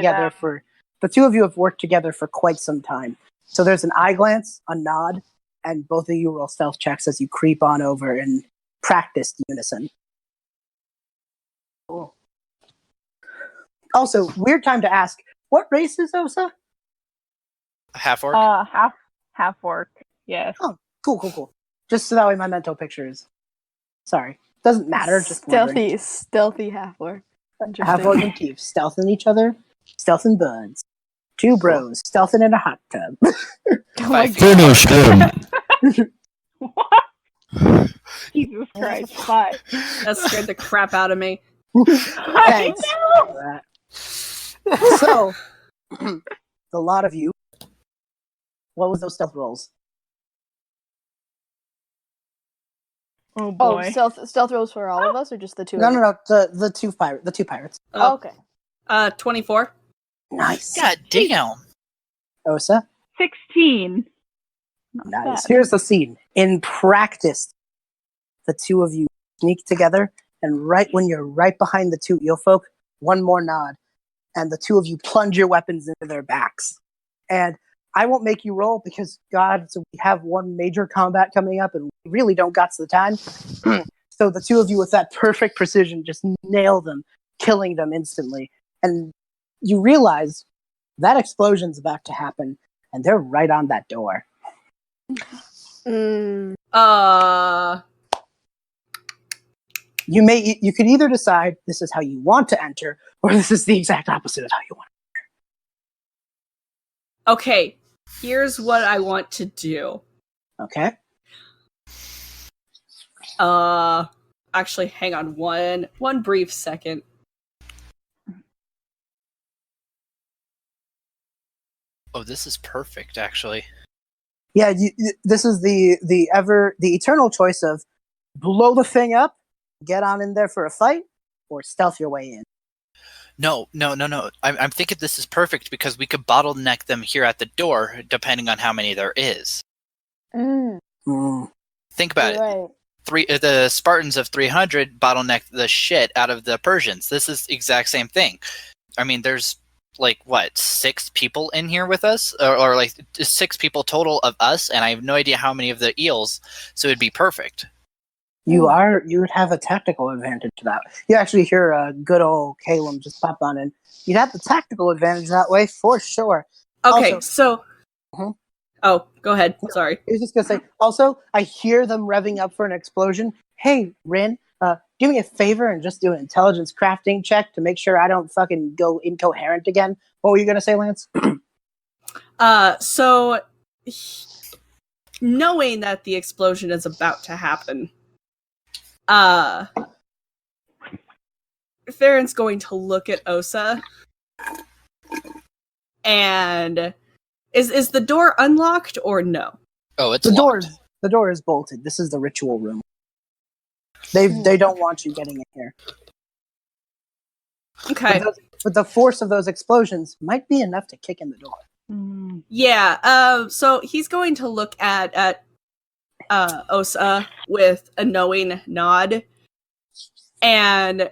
together for quite some time. So there's an eye glance, a nod, and both of you roll stealth checks as you creep on over in practiced unison. Cool. Also, weird time to ask, what race is Ossa? Half orc. Half orc. Yes. Oh, cool. Just so that way my mental picture is... Sorry. Doesn't matter, just wondering. Stealthy half-orc. Half-orc and thieves, stealthing each other, stealthing buds. Two bros, stealthing in a hot tub. Finish him. What? Jesus Christ. Bye. That scared the crap out of me. Thanks for that. So, the lot of you, what was those stealth rolls? Oh boy. Stealth rolls for all of us, or just the two? No, the two pirates. Okay. 24. Nice. God damn. Ossa? 16. Not Nice. bad. Here's the scene. In practice, the two of you sneak together, and right when you're right behind the two eel folk, one more nod, and the two of you plunge your weapons into their backs. And I won't make you roll because, God, so we have one major combat coming up, and we really don't got the time. So the two of you, with that perfect precision, just nail them, killing them instantly. And you realize that explosion's about to happen, and they're right on that door. You could either decide this is how you want to enter, or this is the exact opposite of how you want to Okay, here's what I want to do. Okay. Actually, hang on one brief second. Oh, this is perfect, actually. Yeah, this is the eternal choice of blow the thing up, get on in there for a fight, or stealth your way in. No. I'm thinking this is perfect because we could bottleneck them here at the door, depending on how many there is. Think about it. Right. The Spartans of 300 bottlenecked the shit out of the Persians. This is the exact same thing. I mean, there's like what 6 people in here with us, or like 6 people total of us, and I have no idea how many of the eels. So it'd be perfect. You would have a tactical advantage to that. You actually hear good old Caleb just pop on in. You'd have the tactical advantage that way for sure. Okay, Also, Oh, go ahead. Sorry. I was just gonna say. Also, I hear them revving up for an explosion. Hey, Rynn, do me a favor and just do an intelligence crafting check to make sure I don't fucking go incoherent again. What were you gonna say, Lance? So knowing that the explosion is about to happen, Farron's going to look at Ossa, and is the door unlocked or no? Oh, it's The locked. door is bolted. This is the ritual room. They don't want you getting in here. Okay. But the force of those explosions might be enough to kick in the door. Yeah. So he's going to look at Ossa with a knowing nod, and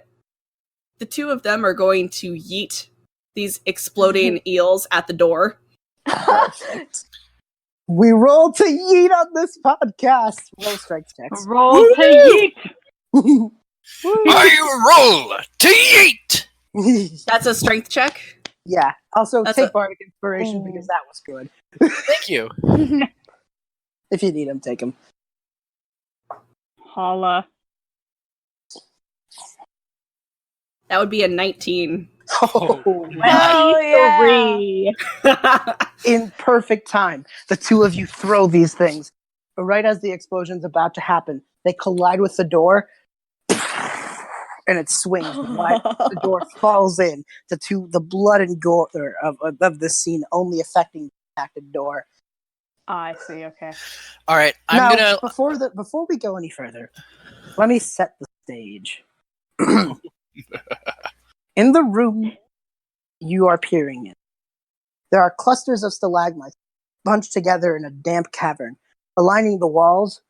the two of them are going to yeet these exploding eels at the door. Perfect. We roll to yeet on this podcast. Roll strength checks. Roll to yeet. I roll to yeet. That's a strength check. Yeah. Also, That's take bardic inspiration because that was good. Thank you. If you need him, take him. Holla. That would be a 19. Oh, Hell yeah. 23. in perfect time. The two of you throw these things. But right as the explosion's about to happen, they collide with the door, and it swings wide. The door falls in. The blood and gore of this scene only affecting the impacted door. I see. Okay. All right, Before we go any further, let me set the stage. In the room you are peering in, there are clusters of stalagmites bunched together in a damp cavern. Aligning the walls,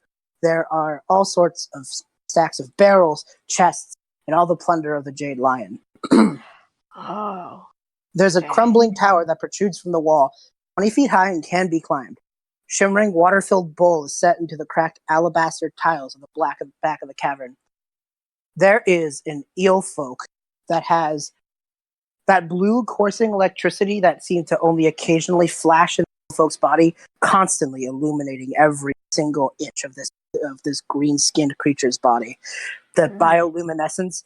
there are all sorts of stacks of barrels, chests, and all the plunder of the Jade Lion. Oh. There's a crumbling tower that protrudes from the wall, 20 feet high and can be climbed. Shimmering water-filled bowl is set into the cracked alabaster tiles of the back of the cavern. There is an eel folk that has that blue coursing electricity that seemed to only occasionally flash in the folk's body, constantly illuminating every single inch of this green-skinned creature's body. The bioluminescence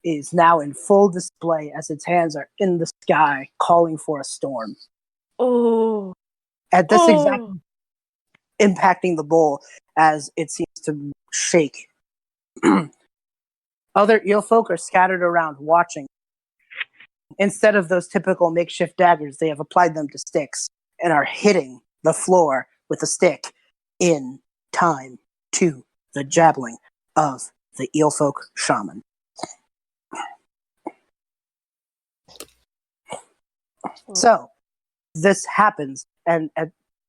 is now in full display as its hands are in the sky, calling for a storm. Oh. At this exact impacting the bowl as it seems to shake. Other eel folk are scattered around watching. Instead of those typical makeshift daggers, they have applied them to sticks and are hitting the floor with a stick in time to the jabbling of the eel folk shaman. So, this happens, and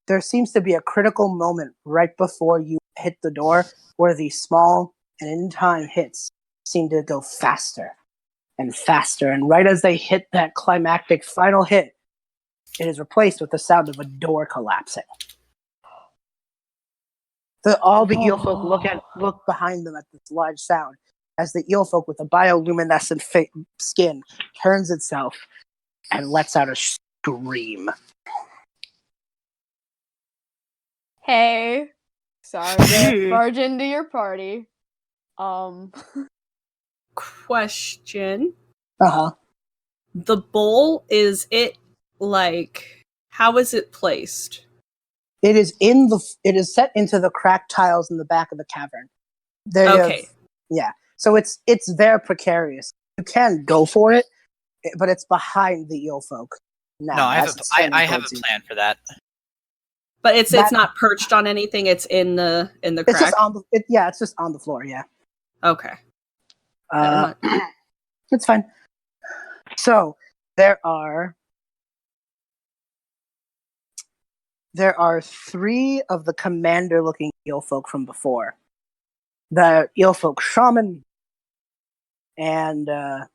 there seems to be a critical moment right before you hit the door where these small and in-time hits seem to go faster and faster, and right as they hit that climactic final hit, it is replaced with the sound of a door collapsing. All the eel folk look behind them at this large sound as the eel folk with the bioluminescent skin turns itself and lets out a scream. Hey, sorry to barge into your party. Question. Uh-huh. The bowl, is it like, how is it placed? It is set into the cracked tiles in the back of the cavern. Okay. So it's very precarious. You can go for it, but it's behind the eel folk. now. No, I have as it's turning I have a towards you. plan for that. But it's not perched on anything. It's in the crack. It's just on the it's just on the floor. Yeah. Okay. Never mind. It's fine. So there are 3 of the commander-looking eel folk from before. The eel folk shaman and a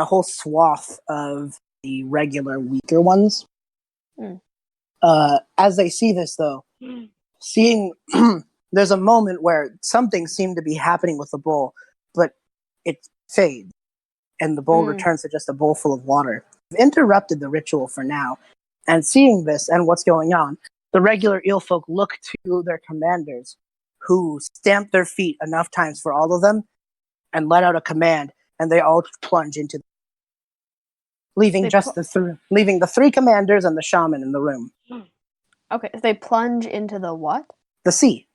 whole swath of the regular weaker ones. Hmm. As they see this, though, seeing there's a moment where something seemed to be happening with the bowl, but it fades, and the bowl returns to just a bowl full of water. We've interrupted the ritual for now, and seeing this and what's going on, the regular eel folk look to their commanders, who stamp their feet enough times for all of them, and let out a command, and they all plunge into leaving the 3 commanders and the shaman in the room. Okay, so they plunge into the what? The sea.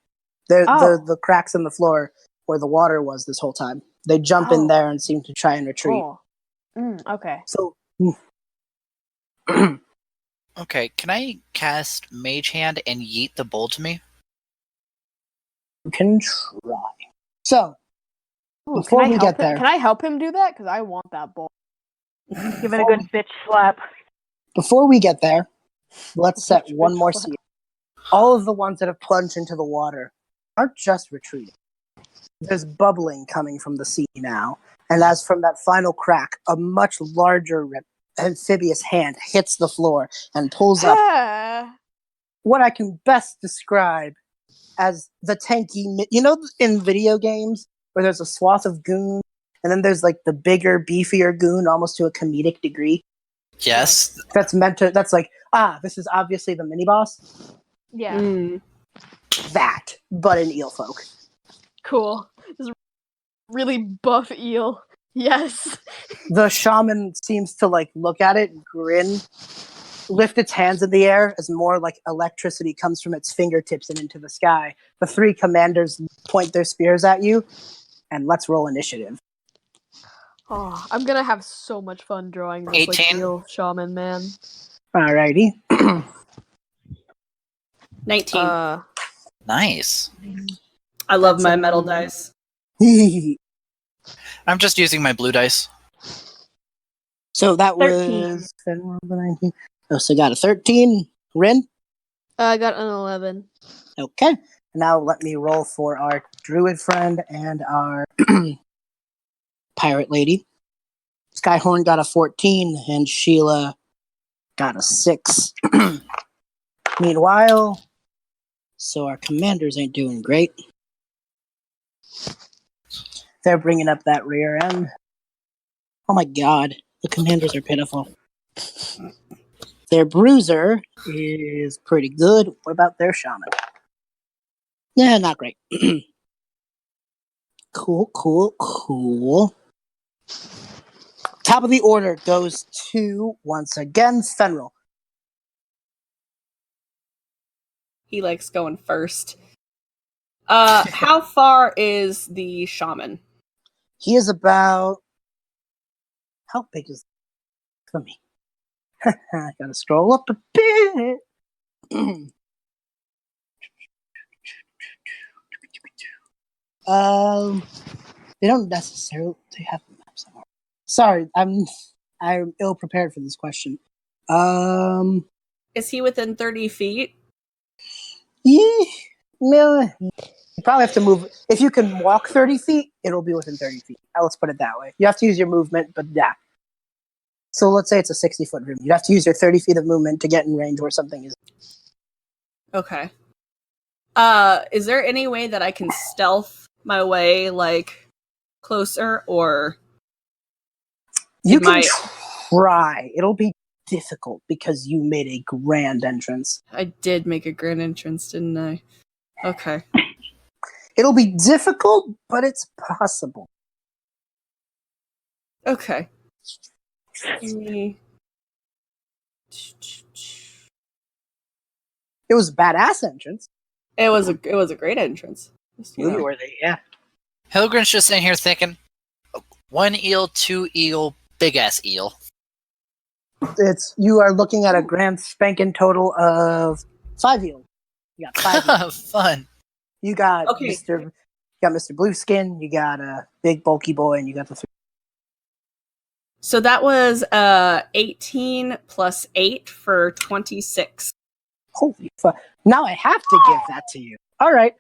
The cracks in the floor where the water was this whole time. They jump in there and seem to try and retreat. Cool. Okay. So, Okay, can I cast Mage Hand and yeet the bowl to me? you can try. So, Ooh, before we get there, can I help him do that? Because I want that bowl. Give it a good bitch slap. before we get there, let's set one more slap. scene. All of the ones that have plunged into the water aren't just retreating. There's bubbling coming from the sea now, and as from that final crack, a much larger amphibious hand hits the floor and pulls up what I can best describe as the tanky. You know, in video games where there's a swath of goons, and then there's like the bigger, beefier goon, almost to a comedic degree. Yes. That's meant to. That's like, this is obviously the mini boss. Yeah. That, but an eel folk. Cool. This is really buff eel. Yes. The shaman seems to like look at it, grin, lift its hands in the air as more like electricity comes from its fingertips and into the sky. The 3 commanders point their spears at you, and let's roll initiative. Oh, I'm gonna have so much fun drawing this 18. eel shaman, man. Alrighty. 19. Nice. I love my metal dice. I'm just using my blue dice. So that 13. was Fenral, 19. Oh, so got a 13. Rynn? I got an 11. Okay. Now let me roll for our druid friend and our pirate lady. Skyhorn got a 14, and Sheila got a 6. Meanwhile, so our commanders ain't doing great. They're bringing up that rear end. Oh my god, the commanders are pitiful. Their bruiser is pretty good. What about their shaman? Yeah, not great. Cool. Top of the order goes to, once again, Fenral. He likes going first. How far is the shaman? He is about... How big is... Let me... I gotta scroll up a bit. They don't necessarily have the map somewhere. Sorry, I'm ill prepared for this question. Is he within 30 feet? Yeah, you probably have to move. If you can walk 30 feet, it'll be within 30 feet. Let's put it that way. You have to use your movement, but yeah. So let's say it's a 60-foot room. You'd have to use your 30 feet of movement to get in range where something is. Okay. Is there any way that I can stealth my way, like, closer, or... You can try. It'll be difficult because you made a grand entrance. I did make a grand entrance, didn't I? Okay. It'll be difficult, but it's possible. Okay. It was a badass entrance. It was a great entrance. Movie worthy, yeah. Hilgrund's just sitting here thinking, 1 eel, 2 eel, big ass eel. You are looking at a grand spanking total of 5 yield. You got 5 yield. Fun. You got Okay. Mr. Blueskin, you got a big bulky boy, and you got the 3. So that was 18 plus 8 for 26. Holy fuck. Now I have to give that to you. All right.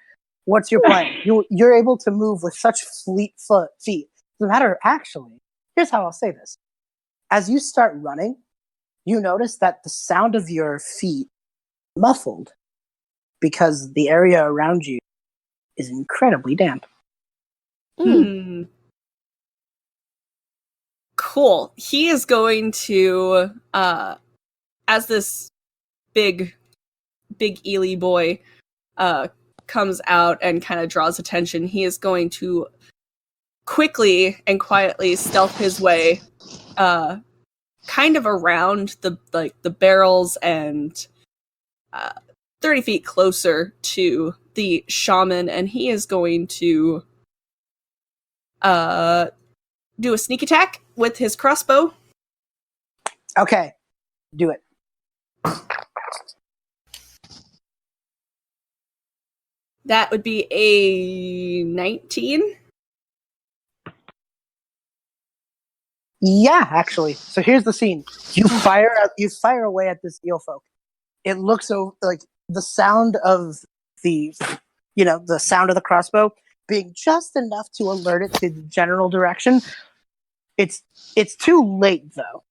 What's your plan? You're able to move with such fleet feet. No matter, actually, here's how I'll say this. As you start running, you notice that the sound of your feet muffled because the area around you is incredibly damp. Hmm. Cool. He is going to, as this big Ely boy comes out and kind of draws attention, he is going to quickly and quietly stealth his way kind of around the barrels and 30 feet closer to the shaman, and he is going to do a sneak attack with his crossbow. Okay. Do it. That would be a 19. Yeah, actually. So here's the scene. You fire away at this eel folk. It looks so like the sound of the sound of the crossbow being just enough to alert it to the general direction. It's too late though.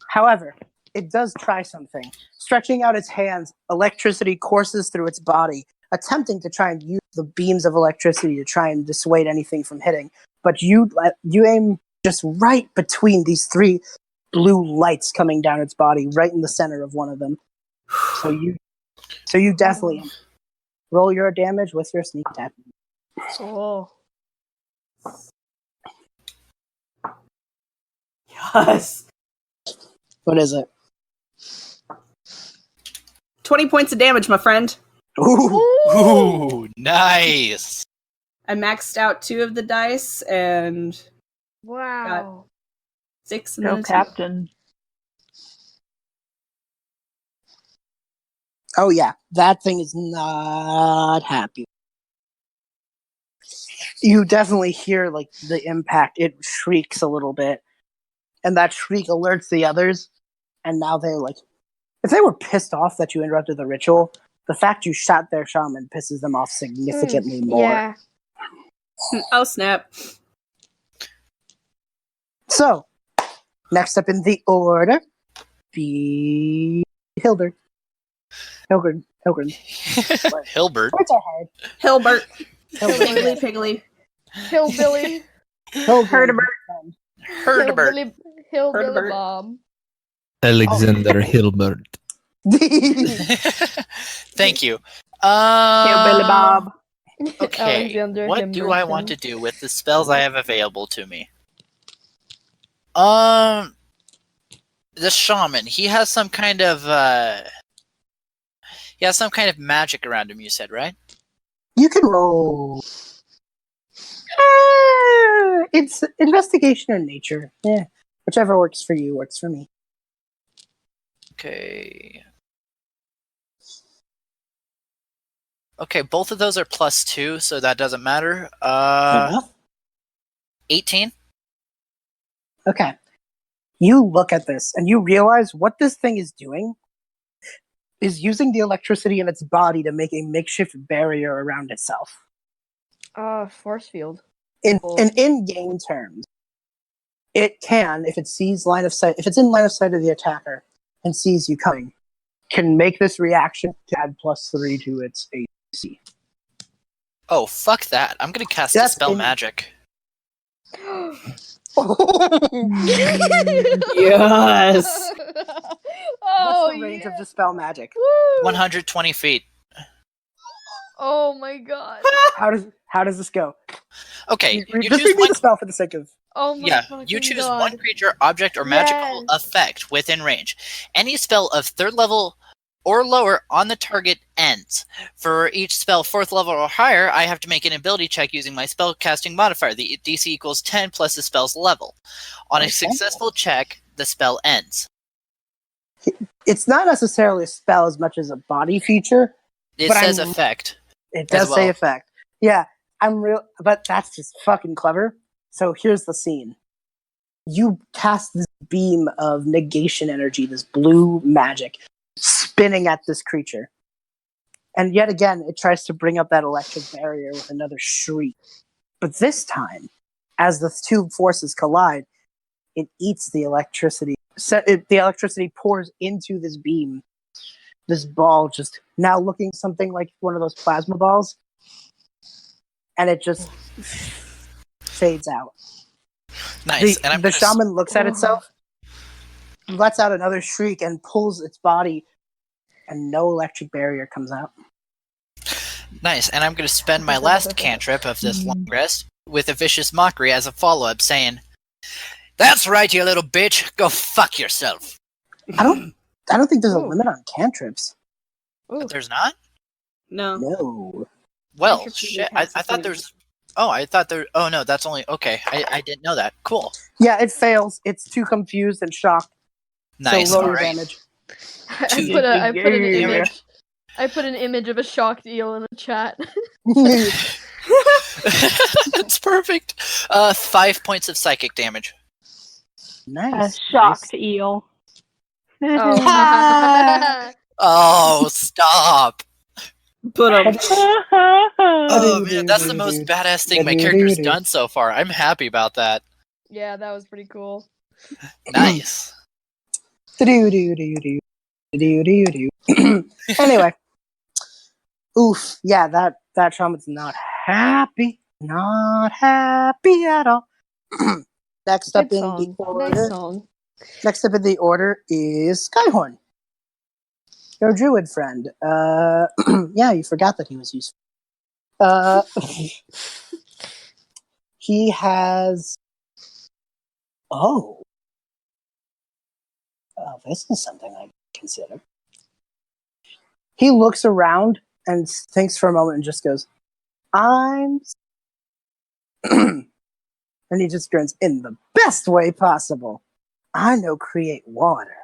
However, it does try something. Stretching out its hands, electricity courses through its body, attempting to try and use the beams of electricity to try and dissuade anything from hitting. But you aim just right between these 3 blue lights coming down its body, right in the center of one of them. So you definitely roll your damage with your sneak attack. Oh. Yes. What is it? 20 points of damage, my friend. Ooh. Ooh, nice. I maxed out 2 of the dice and Wow. 6 and Go then a 2. Captain. Oh yeah, that thing is not happy. You definitely hear like the impact. It shrieks a little bit, and that shriek alerts the others. And now they're like, if they were pissed off that you interrupted the ritual, the fact you shot their shaman pisses them off significantly more. Yeah. Oh, snap. So, next up in the order, the Hilgrund. Hilgrund. Hilbert. Words are hard. Hilbert. Hilgrund. Piggly. Hillbilly. Hilgrund. Herdebert. Hillbilly Herdebert. Bob. Alexander Hilbert. Thank you. Hillbilly Bob. Okay, Alexander what do I Himberton. want to do with the spells I have available to me? The shaman, he has some kind of magic around him, you said, right? You can roll. It's investigation or nature. Yeah, whichever works for you works for me. Okay. Okay, both of those are +2, so that doesn't matter. 18? Okay. You look at this and you realize what this thing is doing is using the electricity in its body to make a makeshift barrier around itself. Force field. In in-game terms, it can, if it sees line of sight, if it's in line of sight of the attacker and sees you coming, can make this reaction to add +3 to its AC. Oh, fuck that. I'm gonna cast That's Dispel in- Magic. Yes. Oh, What's the range of Dispel Magic? Woo! 120 feet. Oh my god. How does this go? Okay, you Just choose read me one. the spell for the sake of... Oh my Yeah, fucking you choose god. one creature, object, or magical Yes. effect within range. Any spell of 3rd level or lower on the target ends. For each spell 4th level or higher, I have to make an ability check using my spell casting modifier. The DC equals 10 plus the spell's level. On a Okay. successful check, the spell ends. It's not necessarily a spell as much as a body feature. It But says I'm- effect. It does well. say effect. Yeah, but that's just fucking clever. So here's the scene. You cast this beam of negation energy, this blue magic, spinning at this creature. And yet again, it tries to bring up that electric barrier with another shriek. But this time, as the two forces collide, it eats the electricity. The electricity pours into this beam. This ball just now looking something like one of those plasma balls. And it just fades out. Nice. And I'm The gonna shaman looks at itself, lets out another shriek, and pulls its body, and no electric barrier comes out. Nice. And I'm going to spend my last cantrip of this long rest with a vicious mockery as a follow-up, saying, "That's right, you little bitch. Go fuck yourself." I don't think there's a Ooh. limit on cantrips. Ooh. There's not? No. No. Well, Cantrips shit. usually I have thought something- there's... Oh, I thought there... Oh, no, that's only... Okay, I didn't know that. Cool. Yeah, it fails. It's too confused and shocked. Nice. So roll your Alright. damage. I put an image of a shocked eel in the chat. It's perfect. 5 points of psychic damage. A Nice. shocked eel. Oh. Oh, stop. But Oh, man, that's the most badass thing my character's done so far. I'm happy about that. Yeah, that was pretty cool. Nice. Anyway. Oof. Yeah, that shaman's not happy. Not happy at all. Next up Good in the song. order. Nice song. Next up in the order is Skyhorn. Your druid friend. Yeah, you forgot that he was useful. He has. Oh, this is something I consider. He looks around and thinks for a moment and just goes, "I'm," and he just grins in the best way possible. "I know create water."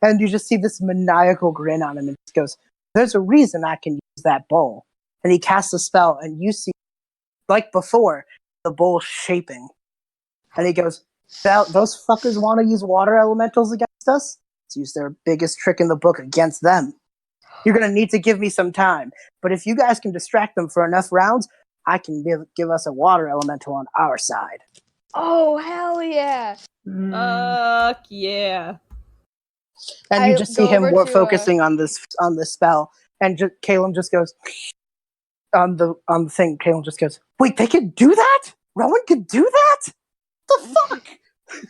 And you just see this maniacal grin on him and just goes, "There's a reason I can use that bowl." And he casts a spell and you see, like before, the bowl shaping. And he goes, "Those fuckers want to use water elementals against us? Let's use their biggest trick in the book against them. You're going to need to give me some time. But if you guys can distract them for enough rounds, I can give us a water elemental on our side." Oh, hell yeah! Fuck yeah. And you I just go see him over more to, focusing on this spell. And Caleb just goes on the thing. Caleb just goes, "Wait, they could do that? Rowan could do that? The fuck?"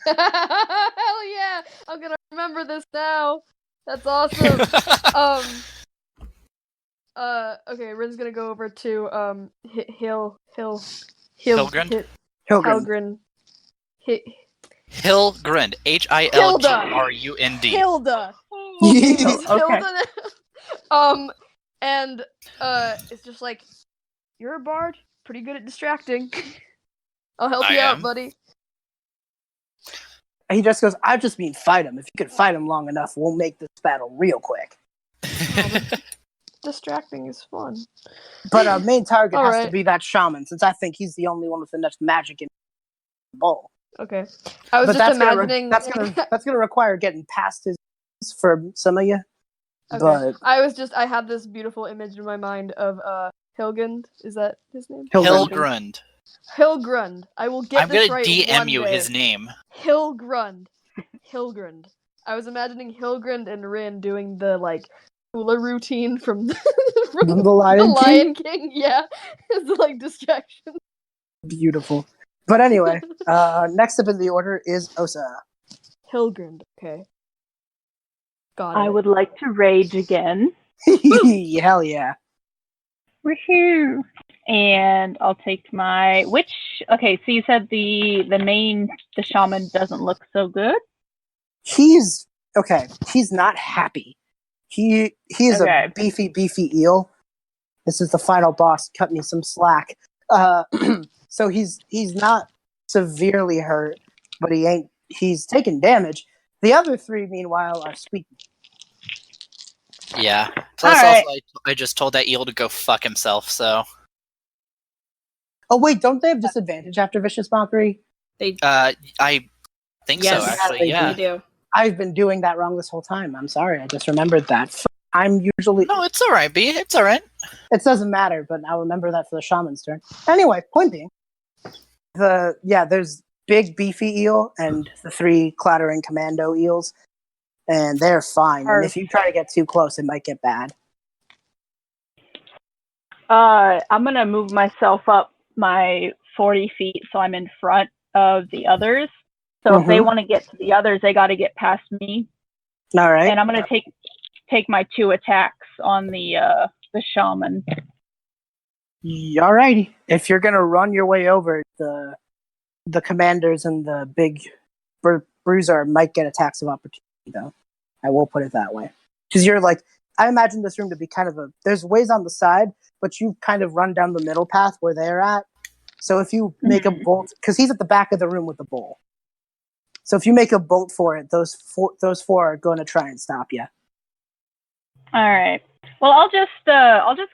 Hell yeah! I'm gonna remember this now. That's awesome. Okay, Rynn's gonna go over to Hilgrund? Hilgrund. Hilgrund. Hilgrund. Hilgrund. Hilda. Okay. Hilda. And it's just like, "You're a bard, pretty good at distracting. I'll help I you out, am. buddy." He just goes, "I just mean fight him. If you could fight him long enough, we'll make this battle real quick." Distracting is fun. But our main target has to Alright. be that shaman, since I think he's the only one with enough magic in the bowl. Okay. I was But just that's imagining. that's gonna require getting past his for some of you. Okay. But I had this beautiful image in my mind of Hilgrund. Is that his name? Hilgrund. Hilgrund. I will get I'm this gonna right DM one you day. his name. Hilgrund. I was imagining Hilgrund and Rynn doing the like hula routine from from the the Lion King, Lion King. Yeah, it's like distraction. beautiful. But anyway, next up in the order is Ossa. Hilgrund. Okay. Got it. I would like to rage again. Hell yeah! Woohoo! And I'll take my okay, so you said the shaman doesn't look so good. He's okay. He's not happy. He is Okay. a beefy eel. This is the final boss. Cut me some slack. So he's not severely hurt, but he's taken damage. The other 3, meanwhile, are squeaking. Yeah. Plus, All right. also, I just told that eel to go fuck himself. So, Oh wait, don't they have disadvantage after vicious mockery? I think Yes, so. Actually, they yeah. They do. I've been doing that wrong this whole time. I'm sorry. I just remembered that. I'm usually. No, it's all right, B. It's all right. It doesn't matter, but I'll remember that for the shaman's turn. Anyway, point being, there's big beefy eel and the 3 clattering commando eels, and they're fine. And if you try to get too close, it might get bad. I'm gonna move myself up my 40 feet so I'm in front of the others. So if they want to get to the others, they got to get past me. All right. And I'm gonna take my 2 attacks on the shaman. All righty. If you're gonna run your way over, the commanders and the big bruiser might get attacks of opportunity, though. I will put it that way. Because you're like, I imagine this room to be kind of there's ways on the side, but you kind of run down the middle path where they're at. So if you make a bolt, because he's at the back of the room with the bowl. So if you make a bolt for it, those four are going to try and stop you. All right. Well, I'll just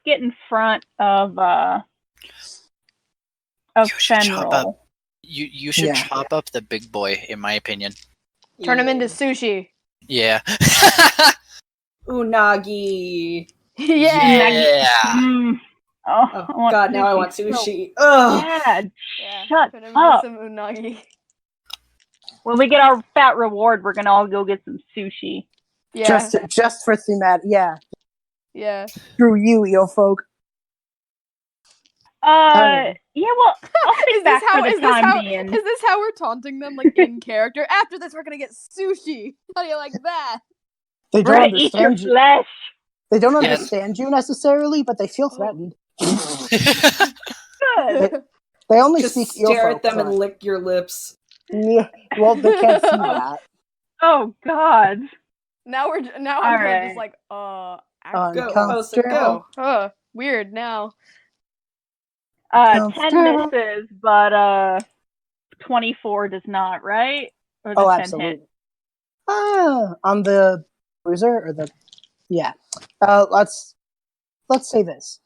get in front of Fenral. You should chop up the big boy, in my opinion. Turn him into sushi. Yeah. Unagi. Yeah. Mm. Oh God! Now I want so sushi. Ugh. bad. Yeah. Shut Turn him into up. some unagi. When we get our fat reward, we're gonna all go get some sushi. Yeah. Just for thematic, yeah. Yeah. Screw you, eel folk. Yeah, well, I'll stick back for the time being. Is this how we're taunting them, like, in character? After this, we're gonna get sushi. How do you like that? They don't Right, eat your understand you. flesh. They don't understand you necessarily, but they feel threatened. Good. They only Just speak eel stare folk, at them so- and lick your lips. Yeah, well, they can't see that. Oh God. Now I'm Alright. just like, Go, Uncomfortable. go. Weird now. 10 Comfortable. misses, but 24 does not, right? Or the 10 hit? Absolutely. On the bruiser or the let's say this.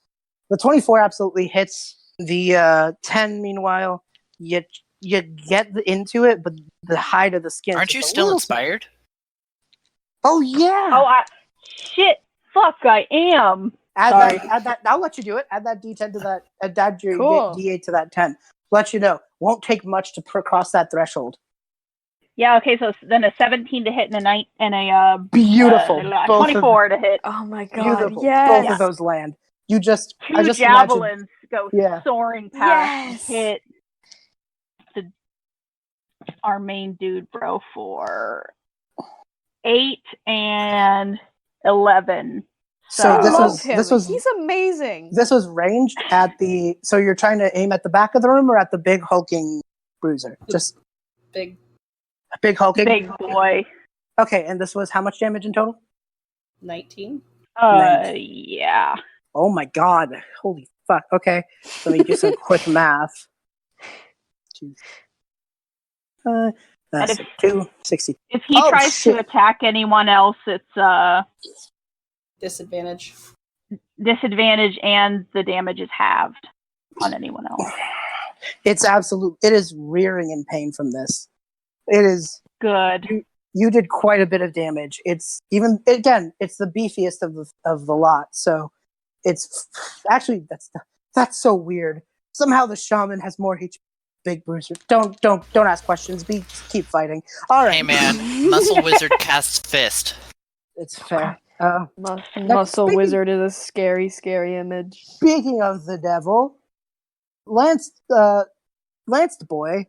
The 24 absolutely hits. The 10, meanwhile, you get into it, but the hide of the skin. Aren't you still inspired? Oh yeah. Oh, shit. Fuck, I am. Add that. I'll let you do it. Add that D10 to that. Add your Cool. D8 to that 10. Let you know. Won't take much to cross that threshold. Yeah, okay, so then a 17 to hit and a Beautiful. Both 24 to hit. Oh my god. Beautiful. Yes. Both of those land. I 2 just javelins go Yeah. soaring Yes. past, hit our main dude, bro, for 8 and 11. So I this love was him. this was He's amazing. this was ranged at the. So you're trying to aim at the back of the room or at the big hulking bruiser? Just Big. big hulking. Big boy. Okay, and this was how much damage in total? 19. Yeah. Oh my god! Holy fuck! Okay, let me do some quick math. 2. That's And 260. If he tries shit. to attack anyone else, it's Disadvantage. disadvantage and the damage is halved on anyone else. It's absolute. It is rearing in pain from this. It is. Good. You did quite a bit of damage. It's it's the beefiest of the lot. So it's actually that's so weird. Somehow the shaman has more HP. Big bruiser. Don't ask questions. Keep fighting. All right. Hey man, Muscle Wizard casts Fist. It's fair. Muscle speaking- Wizard is a scary, scary image. Speaking of the devil, Lance the boy,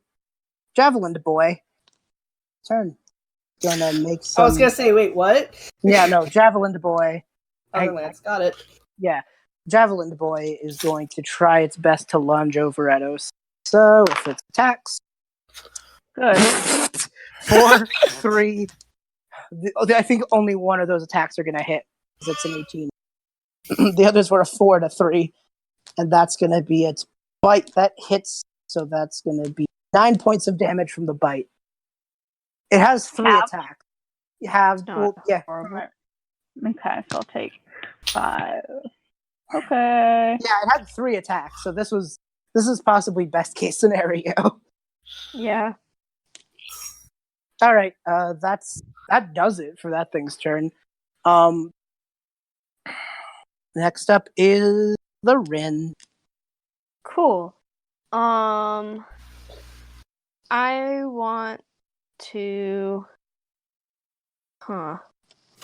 Javelin the boy, turn. Gonna make some. I was gonna say, wait, what? Yeah, no, Javelin the boy. Other Lance, got it. Yeah, Javelin the boy is going to try its best to lunge over at Ossa. So if it attacks, Good. 4, 3. I think only one of those attacks are gonna hit because it's an 18. The others were a 4 to 3, and that's gonna be its bite that hits. So that's gonna be 9 points of damage from the bite. It has 3 Half. attacks. You have, It's not well, yeah. horrible. Okay, so I'll take 5. Okay. Yeah, it had 3 attacks, so this is possibly best case scenario. Yeah. All right, that does it for that thing's turn. Next up is the Rynn. Cool. I want to. I'm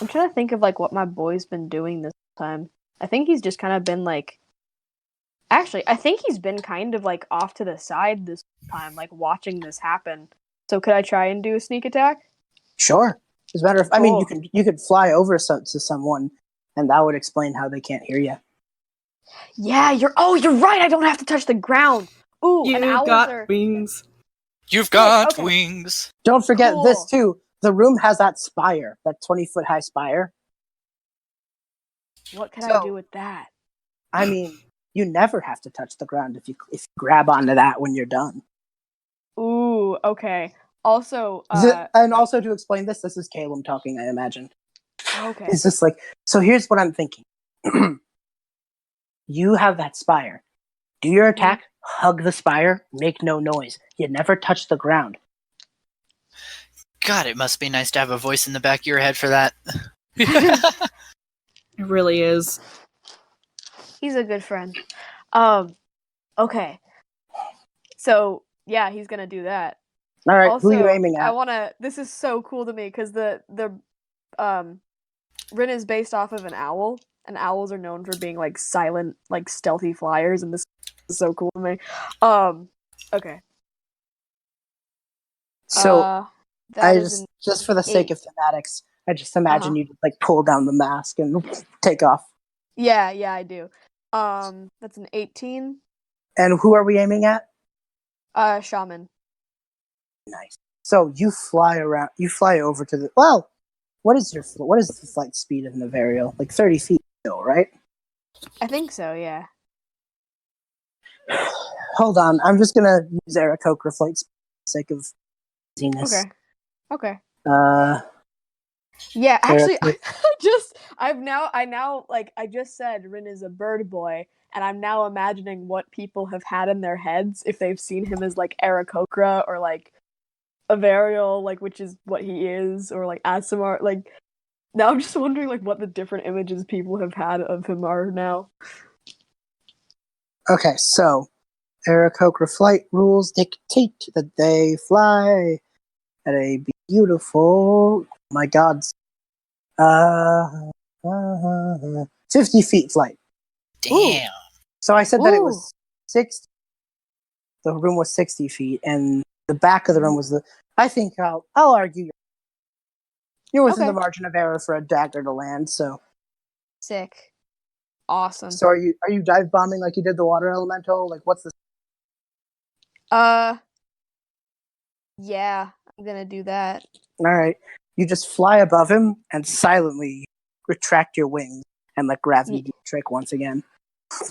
trying to think of like what my boy's been doing this time. I think he's just kind of been like. Actually, I think he's been kind of like off to the side this time, like watching this happen. So could I try and do a sneak attack? Sure. As a matter of, I mean, Cool. you could fly over to someone, and that would explain how they can't hear you. Yeah, you're right. I don't have to touch the ground. Ooh, and You owls got are. wings. You've got okay. wings. Don't forget Cool. this too. The room has that spire, that 20-foot high spire. What can I So- do with that? I mean, you never have to touch the ground if you grab onto that when you're done. Ooh, okay. Also, And also to explain this is Caleb talking, I imagine. okay. It's just like, so here's what I'm thinking. You have that spire. Do your attack, hug the spire, make no noise. You never touch the ground. God, it must be nice to have a voice in the back of your head for that. It really is. He's a good friend. Okay. So, yeah, he's gonna do that. All right, Also, who are you aiming at? I wanna. This is so cool to me because the Rynn is based off of an owl, and owls are known for being like silent, like stealthy flyers, and this is so cool to me. Okay. So that I is just for the sake 8. of thematics, I just imagine you just like pull down the mask and take off. Yeah, I do. That's an 18. And who are we aiming at? Shaman. Nice. So you fly around. You fly over to the. Well, what is the flight speed of Navarial? Like 30 feet still, right? I think so. Yeah. Hold on, I'm just gonna use Aarakocra flight speed for the sake of easiness. Okay. Yeah, actually, Aarakocra. I just said Rynn is a bird boy, and I'm now imagining what people have had in their heads if they've seen him as like Aarakocra or like Avarial, like which is what he is, or like Asimar. Like now, I'm just wondering like what the different images people have had of him are now. Okay, so Aarakocra flight rules dictate that they fly at a beautiful, oh my God, 50 feet flight. Damn. So I said that it Ooh. was 60. The room was 60 feet, and the back of the room was the. I think I'll argue you're within Okay. the margin of error for a dagger to land. So, Sick. Awesome. so are you dive bombing like you did the water elemental? Like, what's the? Yeah, I'm gonna do that. All right, you just fly above him and silently retract your wings and let gravity do the trick once again.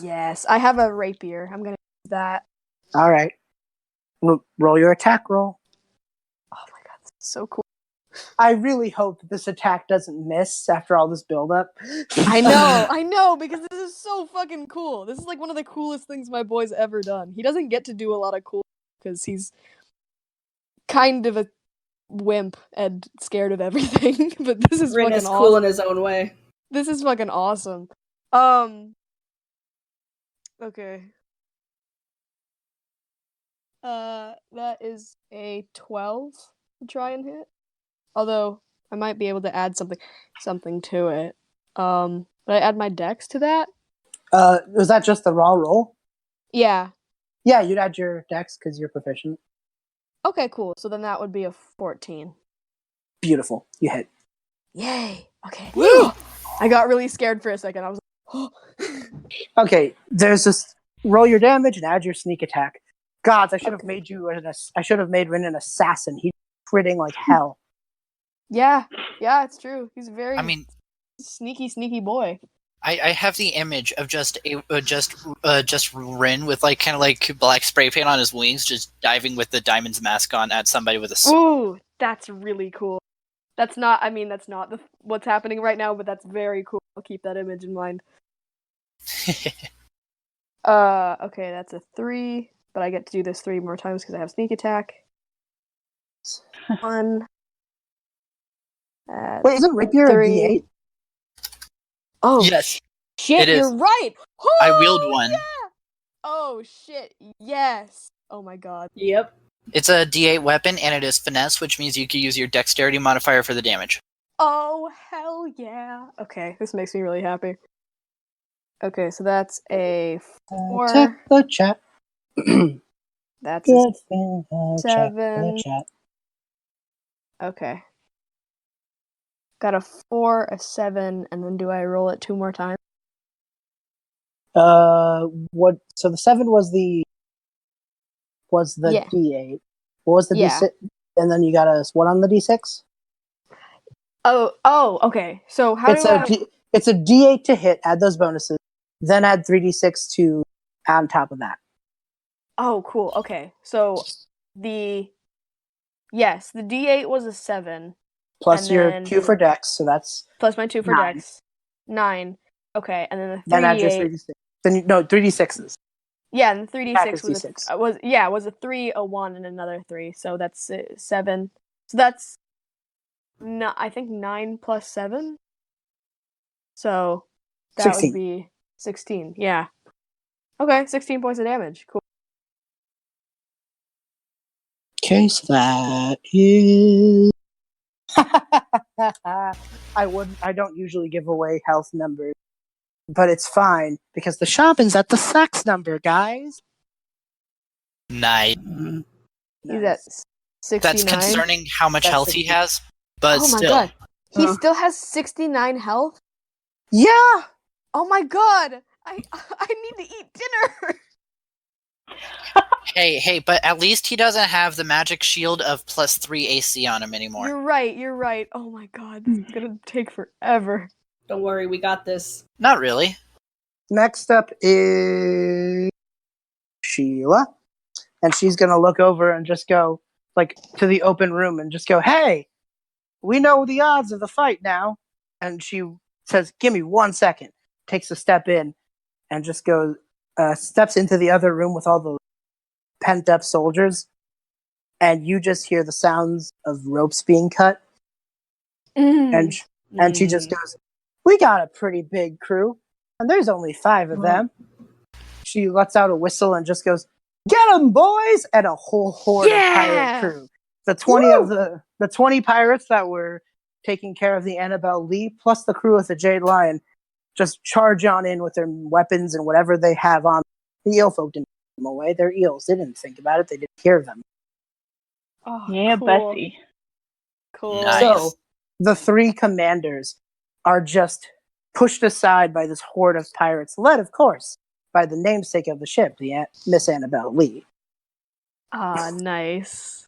Yes, I have a rapier. I'm gonna do that. All right, roll your attack roll. Oh my god, this is so cool. I really hope that this attack doesn't miss after all this buildup. I know, because this is so fucking cool. This is like one of the coolest things my boy's ever done. He doesn't get to do a lot of cool because he's kind of a wimp and scared of everything. But this is Rynn fucking is awesome. cool in his own way. This is fucking awesome. Okay. That is a 12 to try and hit. Although I might be able to add something to it. But I add my dex to that? Was that just the raw roll? Yeah. Yeah, you'd add your dex because you're proficient. Okay, cool. So then that would be a 14. Beautiful. You hit. Yay. Okay. Woo! I got really scared for a second. I was like, Okay, there's just roll your damage and add your sneak attack. Gods, I should have made you I should have made Rynn an assassin. He's critting like hell. yeah, it's true. He's a very I mean, sneaky boy. I have the image of just Rynn with like kind of like black spray paint on his wings, just diving with the diamond's mask on at somebody with a sword. Ooh, that's really cool. That's not. I mean, that's not what's happening right now, but that's very cool. I'll keep that image in mind. Okay, that's a 3, but I get to do this 3 more times because I have sneak attack. 1. Wait, isn't rapier 3. a D8? Oh Yes, shit! it is. You're right. I Oh, wield one. Yeah! Oh shit! Yes. Oh my god. Yep. It's a D8 weapon, and it is finesse, which means you can use your dexterity modifier for the damage. Oh hell yeah. Okay, this makes me really happy. Okay, so that's a 4. Check the chat. That's a Good thing. Check 7. the chat. Okay. Got a 4, a 7, and then do I roll it 2 more times? What? So the 7 was the Yeah. D8. What was the Yeah. D6? And then you got a what on the D6? Oh, okay. So how It's do I... it's a D8 to hit. Add those bonuses. Then add 3D6 to on top of that. Oh, cool. Okay. So the D8 was a 7 Plus and your then 2 for Dex, so that's plus my 2 for 9. Dex. 9. Okay, and then the then add your 3D8. 3D6. Then no 3D6s. Yeah, and the Back 3D6 is was D6. was a 3, a 1, and another 3. So that's 7. So that's I think 9 plus 7. So that 16. would be 16. Yeah. Okay, 16 points of damage. Cool. Okay, so that is. I don't usually give away health numbers, but it's fine because the shaman's at the sax number, guys. Nice. He's at 69. That's concerning how much That's health he 60. has, but Oh my still. god. He Oh. still has 69 health? Yeah. Oh my god. I need to eat dinner. Hey, but at least he doesn't have the magic shield of +3 AC on him anymore. You're right. Oh my god. This is going to take forever. Don't worry, we got this. Not really. Next up is Sheila, and she's gonna look over and just go like to the open room and just go, "Hey, we know the odds of the fight now." And she says, "Give me 1 second." Takes a step in and just goes, steps into the other room with all the pent up soldiers, and you just hear the sounds of ropes being cut. And she just goes, "We got a pretty big crew, and there's only 5 of them." She lets out a whistle and just goes, "Get 'em, boys!" And a whole horde of pirate crew. The 20 of the 20 pirates that were taking care of the Annabelle Lee, plus the crew of the Jade Lion, just charge on in with their weapons and whatever they have on. The eel folk didn't put them away. They're eels. They didn't think about it. They didn't hear them. Oh, Yeah, cool. Bessie. Cool. Nice. So the 3 commanders are just pushed aside by this horde of pirates, led, of course, by the namesake of the ship, the Miss Annabelle Lee. Ah, nice.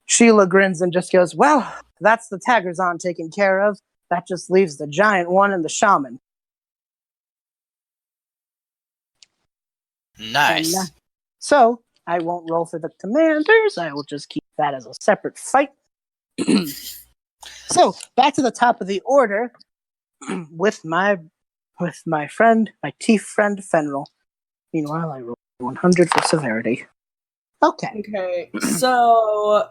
Sheila grins and just goes, "Well, that's the Tagerzon taken care of. That just leaves the giant one and the shaman." Nice. And, so I won't roll for the commanders. I will just keep that as a separate fight. So back to the top of the order with my friend, my thief friend Fenral. Meanwhile, I roll 100 for severity. Okay. Okay, so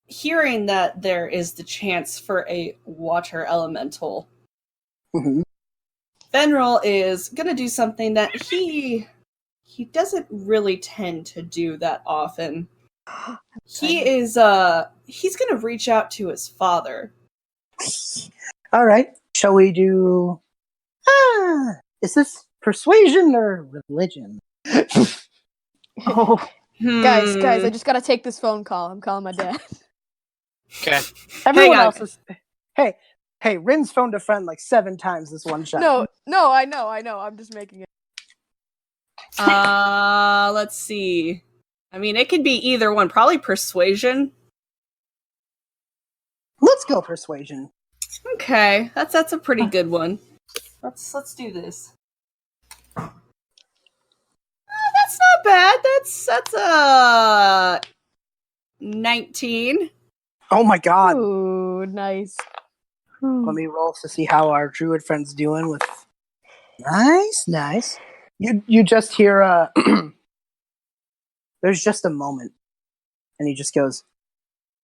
hearing that there is the chance for a water elemental, Mhm. Fenral is gonna do something that he doesn't really tend to do that often. He's gonna reach out to his father. All right. Shall we do? Is this persuasion or religion? Oh, Guys, I just gotta take this phone call. I'm calling my dad. Okay. Everyone Hang on. else is. Hey, Rynn's phoned a friend like 7 times this one shot. No, I know. I'm just making it. Let's see. I mean, it could be either one. Probably persuasion. Let's go persuasion. Okay, that's a pretty good one. Let's do this. That's not bad. That's a 19. Oh my god. Ooh, nice. Let me roll to see how our druid friend's doing with. Nice. You just hear there's just a moment, and he just goes.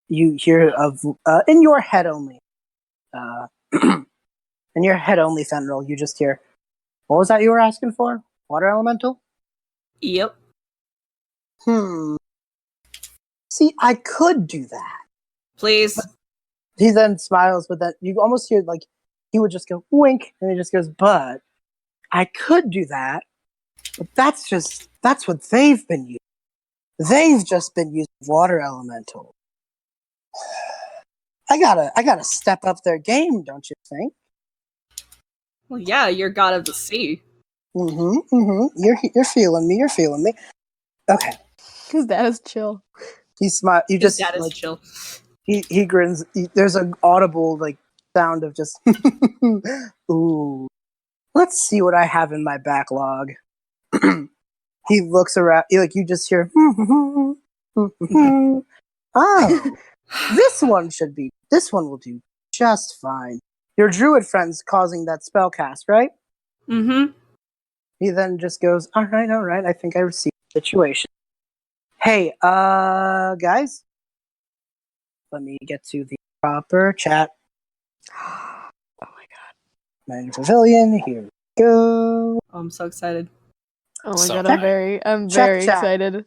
You hear in your head only, in your head only, Fenral. You just hear. What was that you were asking for? Water elemental? Yep. See, I could do that. Please. He then smiles, but then you almost hear like he would just go wink, and he just goes, "But I could do that, but that's what they've been using. They've just been using water elemental. I gotta step up their game, don't you think?" Well, yeah, you're god of the sea. You're feeling me. You're feeling me. Okay. His dad is chill. He smile. You just That is like chill. he grins. There's an audible like sound of just ooh. Let's see what I have in my backlog. He looks around. You just hear. Oh, this one will do just fine. Your druid friend's causing that spell cast, right? Mm-hmm. He then just goes, all right, I think I received the situation. Hey, guys, let me get to the proper chat. Oh my god. Main pavilion, here we go. Oh, I'm so excited. Oh my So- god, I'm Check very chat. excited.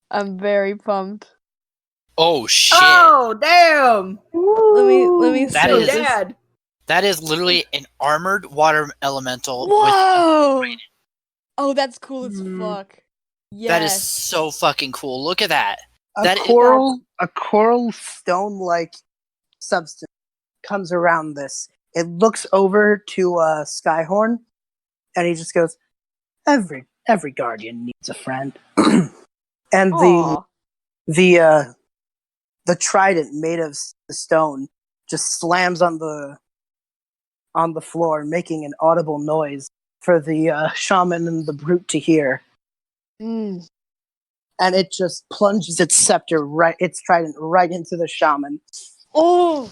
I'm very pumped. Oh shit! Oh, damn! Let me That see is- this. Dad. That is literally an armored water elemental. Whoa! Oh, that's cool as Mm. fuck. Yes. That is so fucking cool. Look at that. A That is- coral stone-like substance comes around this. It looks over to Skyhorn, and he just goes, "Every guardian needs a friend." And Aw. the trident made of stone just slams on the floor, making an audible noise for the shaman and the brute to hear. Mm. And it just plunges its trident right into the shaman. Oh!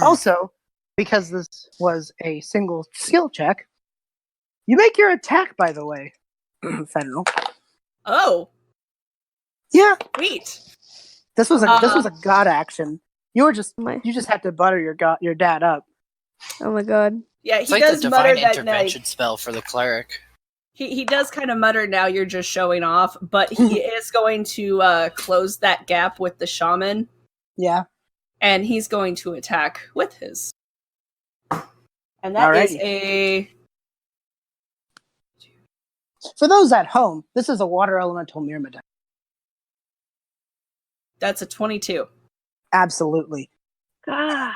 Also, because this was a single skill check, you make your attack, by the way, Fenral. Oh, Yeah, sweet. this was a god action. You just had to butter your dad up. Oh my god. Yeah, It's he like the does mutter divine that intervention spell for the cleric. He does kind of mutter now you're just showing off, but he is going to close that gap with the shaman, Yeah. and he's going to attack with his. And that is Alrighty. a... For those at home, this is a water elemental Myrmidon. That's a 22. Absolutely. God.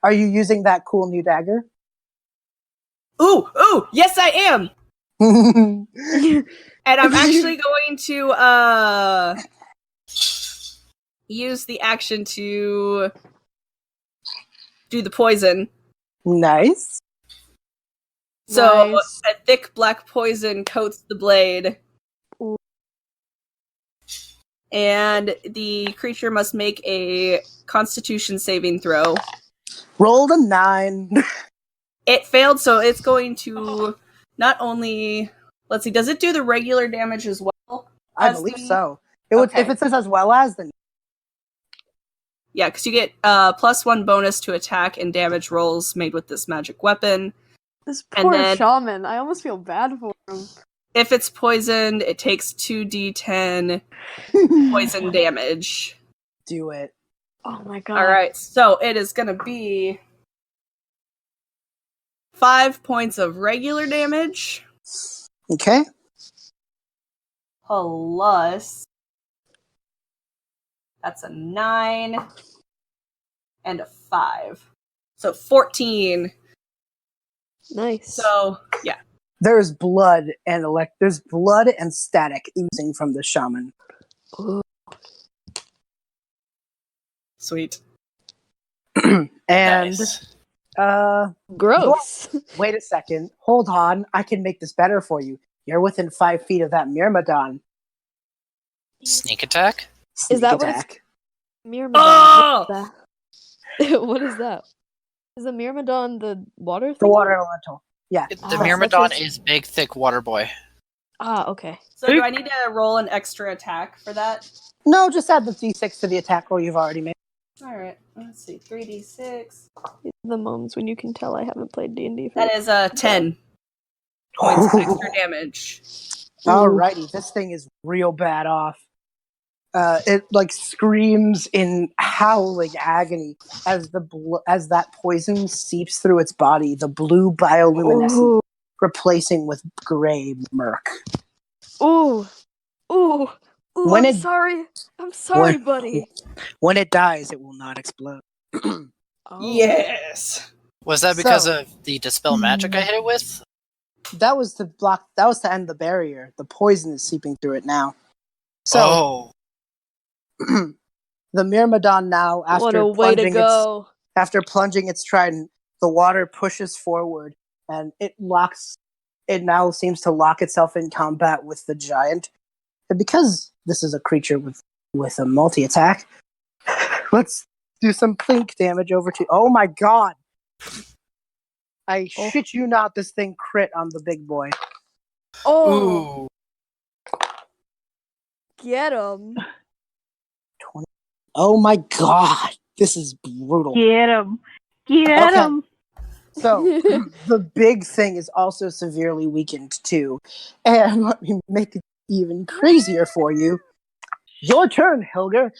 Are you using that cool new dagger? Ooh, yes I am! And I'm actually going to use the action to do the poison. Nice. So Nice. a thick black poison coats the blade. Ooh. And the creature must make a Constitution saving throw. Rolled a 9. It failed, so it's going to not only... Let's see, does it do the regular damage as well? I as believe the- so. It would, Okay. if it says as well as, then Yeah, because you get +1 bonus to attack and damage rolls made with this magic weapon. This And poor then- shaman. I almost feel bad for him. If it's poisoned, it takes 2d10 poison damage. do it. Oh my god. Alright, so it is going to be 5 points of regular damage, Okay. plus... That's a 9 and a 5. So 14. Nice. So, yeah. There's blood and there's blood and static oozing from the shaman. Ooh. Sweet. And Nice. Gross. wait a second. Hold on. I can make this better for you. You're within 5 feet of that Myrmidon. Sneak attack? Sneak that what it's- attack. Myrmidon. Oh! What is that? What is that? Is the Myrmidon the water thing? The water elemental. Yeah. The Ah, Myrmidon such a- is big, thick water boy. Ah, okay. So do I need to roll an extra attack for that? No, just add the d6 to the attack roll you've already made. Alright, let's see. 3d6. These are the moments when you can tell I haven't played D&D. That is 10 points of extra damage. Alrighty, this thing is real bad off. It like screams in howling agony as as that poison seeps through its body, the blue bioluminescence replacing with gray murk. Ooh. When I'm it- sorry. I'm sorry, buddy. When it dies, it will not explode. Oh. Yes! Was that because So- of the dispel magic I hit it with? That was to block. That was to end the barrier. The poison is seeping through it now. So the Myrmidon now, What a way to go. after plunging its trident, the water pushes forward and it locks. It now seems to lock itself in combat with the giant. And because this is a creature with a multi-attack, let's do some plink damage over to. Oh my god! I shit you not, this thing crit on the big boy. Oh, Ooh. get him. Oh my god, this is brutal. Get him. Get Okay. him. So the big thing is also severely weakened too. And let me make it even crazier for you. Your turn, Hilger.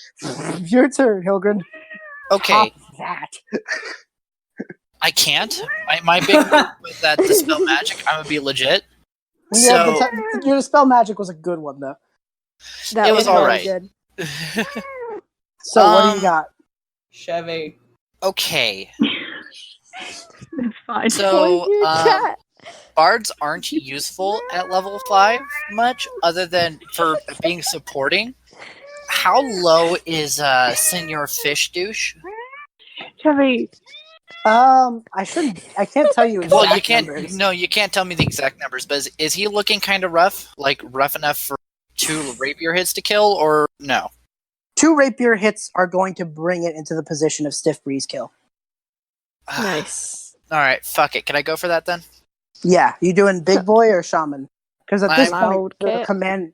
Your turn, Hilgrund. Okay, Top that. I can't. My big with that dispel magic, I'm gonna be legit. Yeah, So your dispel magic was a good one though. That It was really alright. good. So what do you got? Chevy. okay. It's fine. So Like your cat. bards aren't useful at level 5 much, other than for being supporting. How low is Senor Fish Douche? Chevy, I can't tell you exact Well, you can't. numbers. No, you can't tell me the exact numbers. But is he looking kind of rough? Like rough enough for 2 rapier hits to kill, or no? 2 rapier hits are going to bring it into the position of stiff breeze kill. Nice. All right, fuck it. Can I go for that then? Yeah, you doing big boy or shaman? Because at this I'm- point, Loud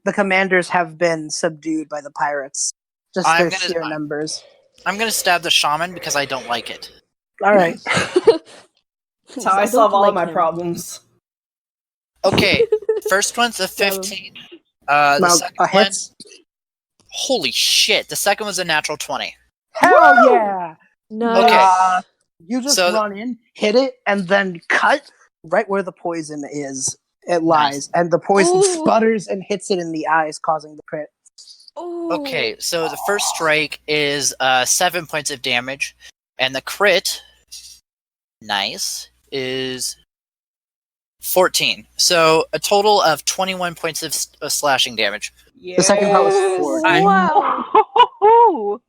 the commanders have been subdued by the pirates. Just I'm their gonna- sheer numbers. I'm gonna stab the shaman because I don't like it. All right. That's how I solve all of my problems. Okay, first one's a 15. The Now, second one, hits. holy shit! The second one's a natural 20. Hell yeah! Nice. Okay. You just So- run in, hit it, and then cut right where the poison is. It lies, and the poison Ooh. sputters and hits it in the eyes, causing the crit. Ooh. Okay, so the first strike is 7 points of damage, and the crit, nice, is 14. So a total of 21 points of slashing damage. Yeah. The second part was 4. Wow. Oh,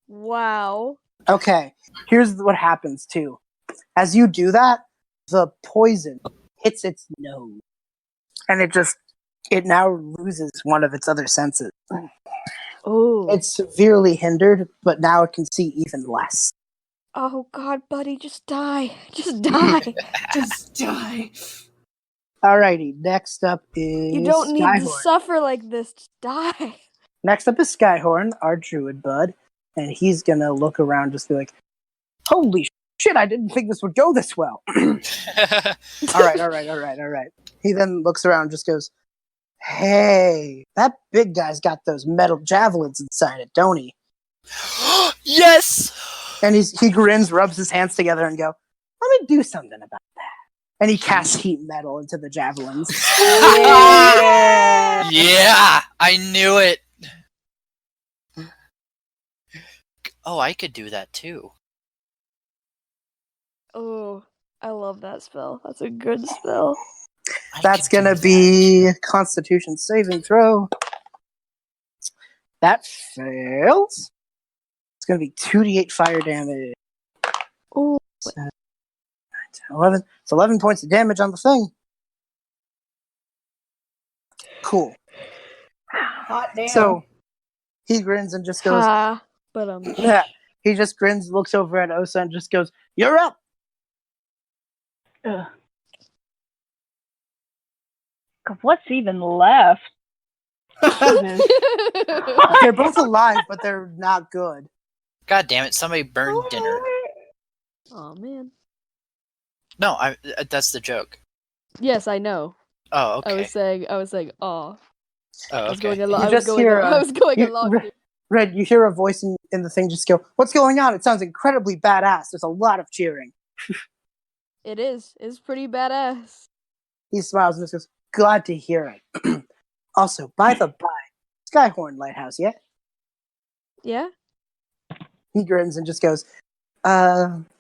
Wow. Okay, here's what happens too. As you do that, the poison hits its nose, and it now loses one of its other senses. Oh. It's severely hindered, but now it can see even less. Oh God, buddy, just die. Just die. Just die. Alrighty, next up is You don't need to Skyhorn. suffer like this. Just die. Next up is Skyhorn, our druid bud, and he's gonna look around, just be like, "Holy shit! I didn't think this would go this well." All right. He then looks around, and just goes, "Hey, that big guy's got those metal javelins inside it, don't he?" Yes! And he grins, rubs his hands together, and go, "Let me do something about that." And he casts heat metal into the javelins. Yeah. Yeah! I knew it! Oh, I could do that too. Oh, I love that spell. That's a good spell. That's could do gonna that. be Constitution saving throw. That fails. It's gonna be 2d8 fire damage. Oh, 11. It's 11 points of damage on the thing. Cool. Hot damn. So he grins and just goes, ha. But Yeah. He just grins, looks over at Ossa, and just goes, "You're up." Ugh. 'Cause what's even left? Jesus. They're both alive, but they're not good. God damn it! Somebody burned dinner. Oh man. No, that's the joke. Yes, I know. Oh, okay. I was saying, oh. Oh, I was okay. going You just hear, I was going along. Red, you hear a voice in the thing just go, "What's going on? It sounds incredibly badass. There's a lot of cheering." It is. It's pretty badass. He smiles and just goes, "Glad to hear it." Also, by the by, Skyhorn Lighthouse, yeah? Yeah? He grins and just goes,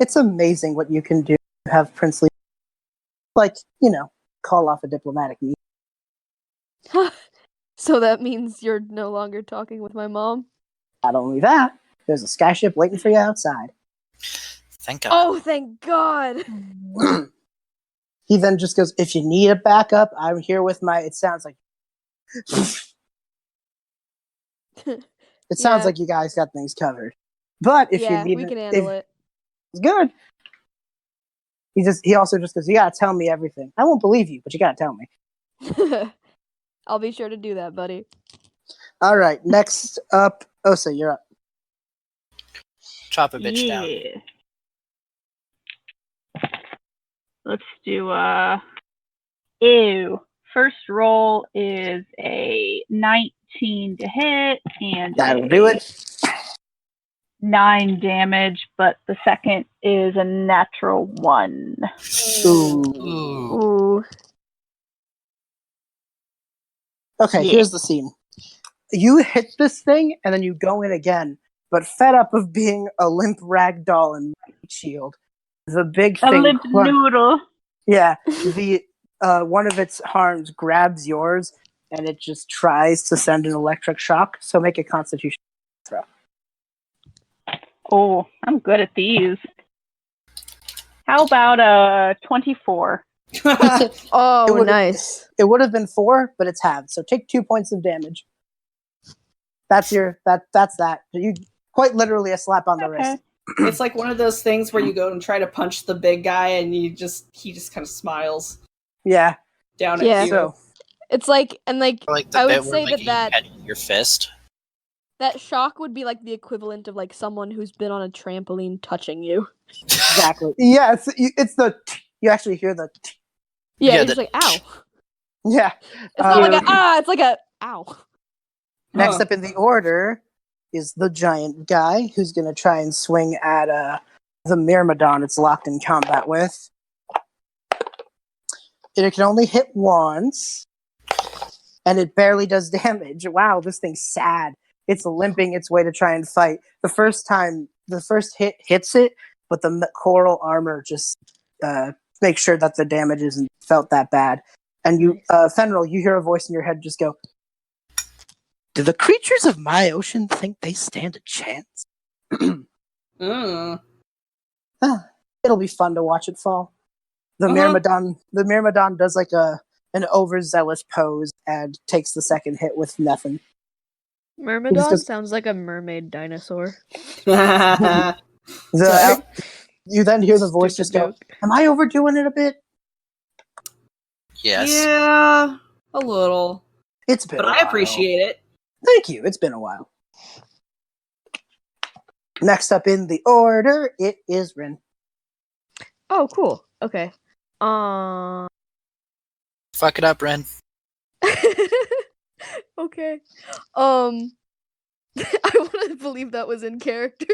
it's amazing what you can do to have princely, like, call off a diplomatic meeting." So that means you're no longer talking with my mom? Not only that, there's a skyship waiting for you outside. Thank God. Oh, thank God! He then just goes, "If you need a backup, I'm here with my," it sounds like, it sounds Yeah. like you guys got things covered. But if you need we can handle it. it's good. He also just goes, "You gotta tell me everything. I won't believe you, but you gotta tell me." I'll be sure to do that, buddy. All right, next up, Ossa, you're up. Chop a bitch down. Let's do ew. First roll is a 19 to hit and That'll do it. 9 damage, but the second is a natural 1. Ooh. Ooh. Okay, Yeah. here's the scene. You hit this thing, and then you go in again, but fed up of being a limp rag doll and shield, the big A thing. limp noodle. Yeah, the one of its arms grabs yours, and it just tries to send an electric shock. So make a Constitution throw. Oh, I'm good at these. How about 24? Oh, would- nice. It would have been 4, but it's halved. So take 2 points of damage. That's that. You quite literally a slap on the wrist. It's like one of those things where you go and try to punch the big guy, and he just kind of smiles Yeah. down Yeah. at you. So It's like, and like, Or like the I bit would where say like, that you had your fist. that shock would be like the equivalent of like someone who's been on a trampoline touching you. exactly. Yeah, it's the you actually hear the Yeah, Yeah, you're just like, ow. yeah. It's not like a it's like a ow. Next up in the order is the giant guy who's going to try and swing at the Myrmidon it's locked in combat with. It can only hit once, and it barely does damage. Wow, this thing's sad. It's limping its way to try and fight. The first hit hits it, but the coral armor just makes sure that the damage isn't felt that bad. And you, Fenral, you hear a voice in your head just go, "Do the creatures of my ocean think they stand a chance?" It'll be fun to watch it fall. The Myrmidon does like an overzealous pose and takes the second hit with nothing. Myrmidon sounds like a mermaid dinosaur. You then hear the voice just go, "Am I overdoing it a bit?" Yes. Yeah, a little. It's been But a I while. appreciate it. Thank you. It's been a while. Next up in the order, it is Rynn. Oh, cool. Okay. Fuck it up, Rynn. Okay. I want to believe that was in character.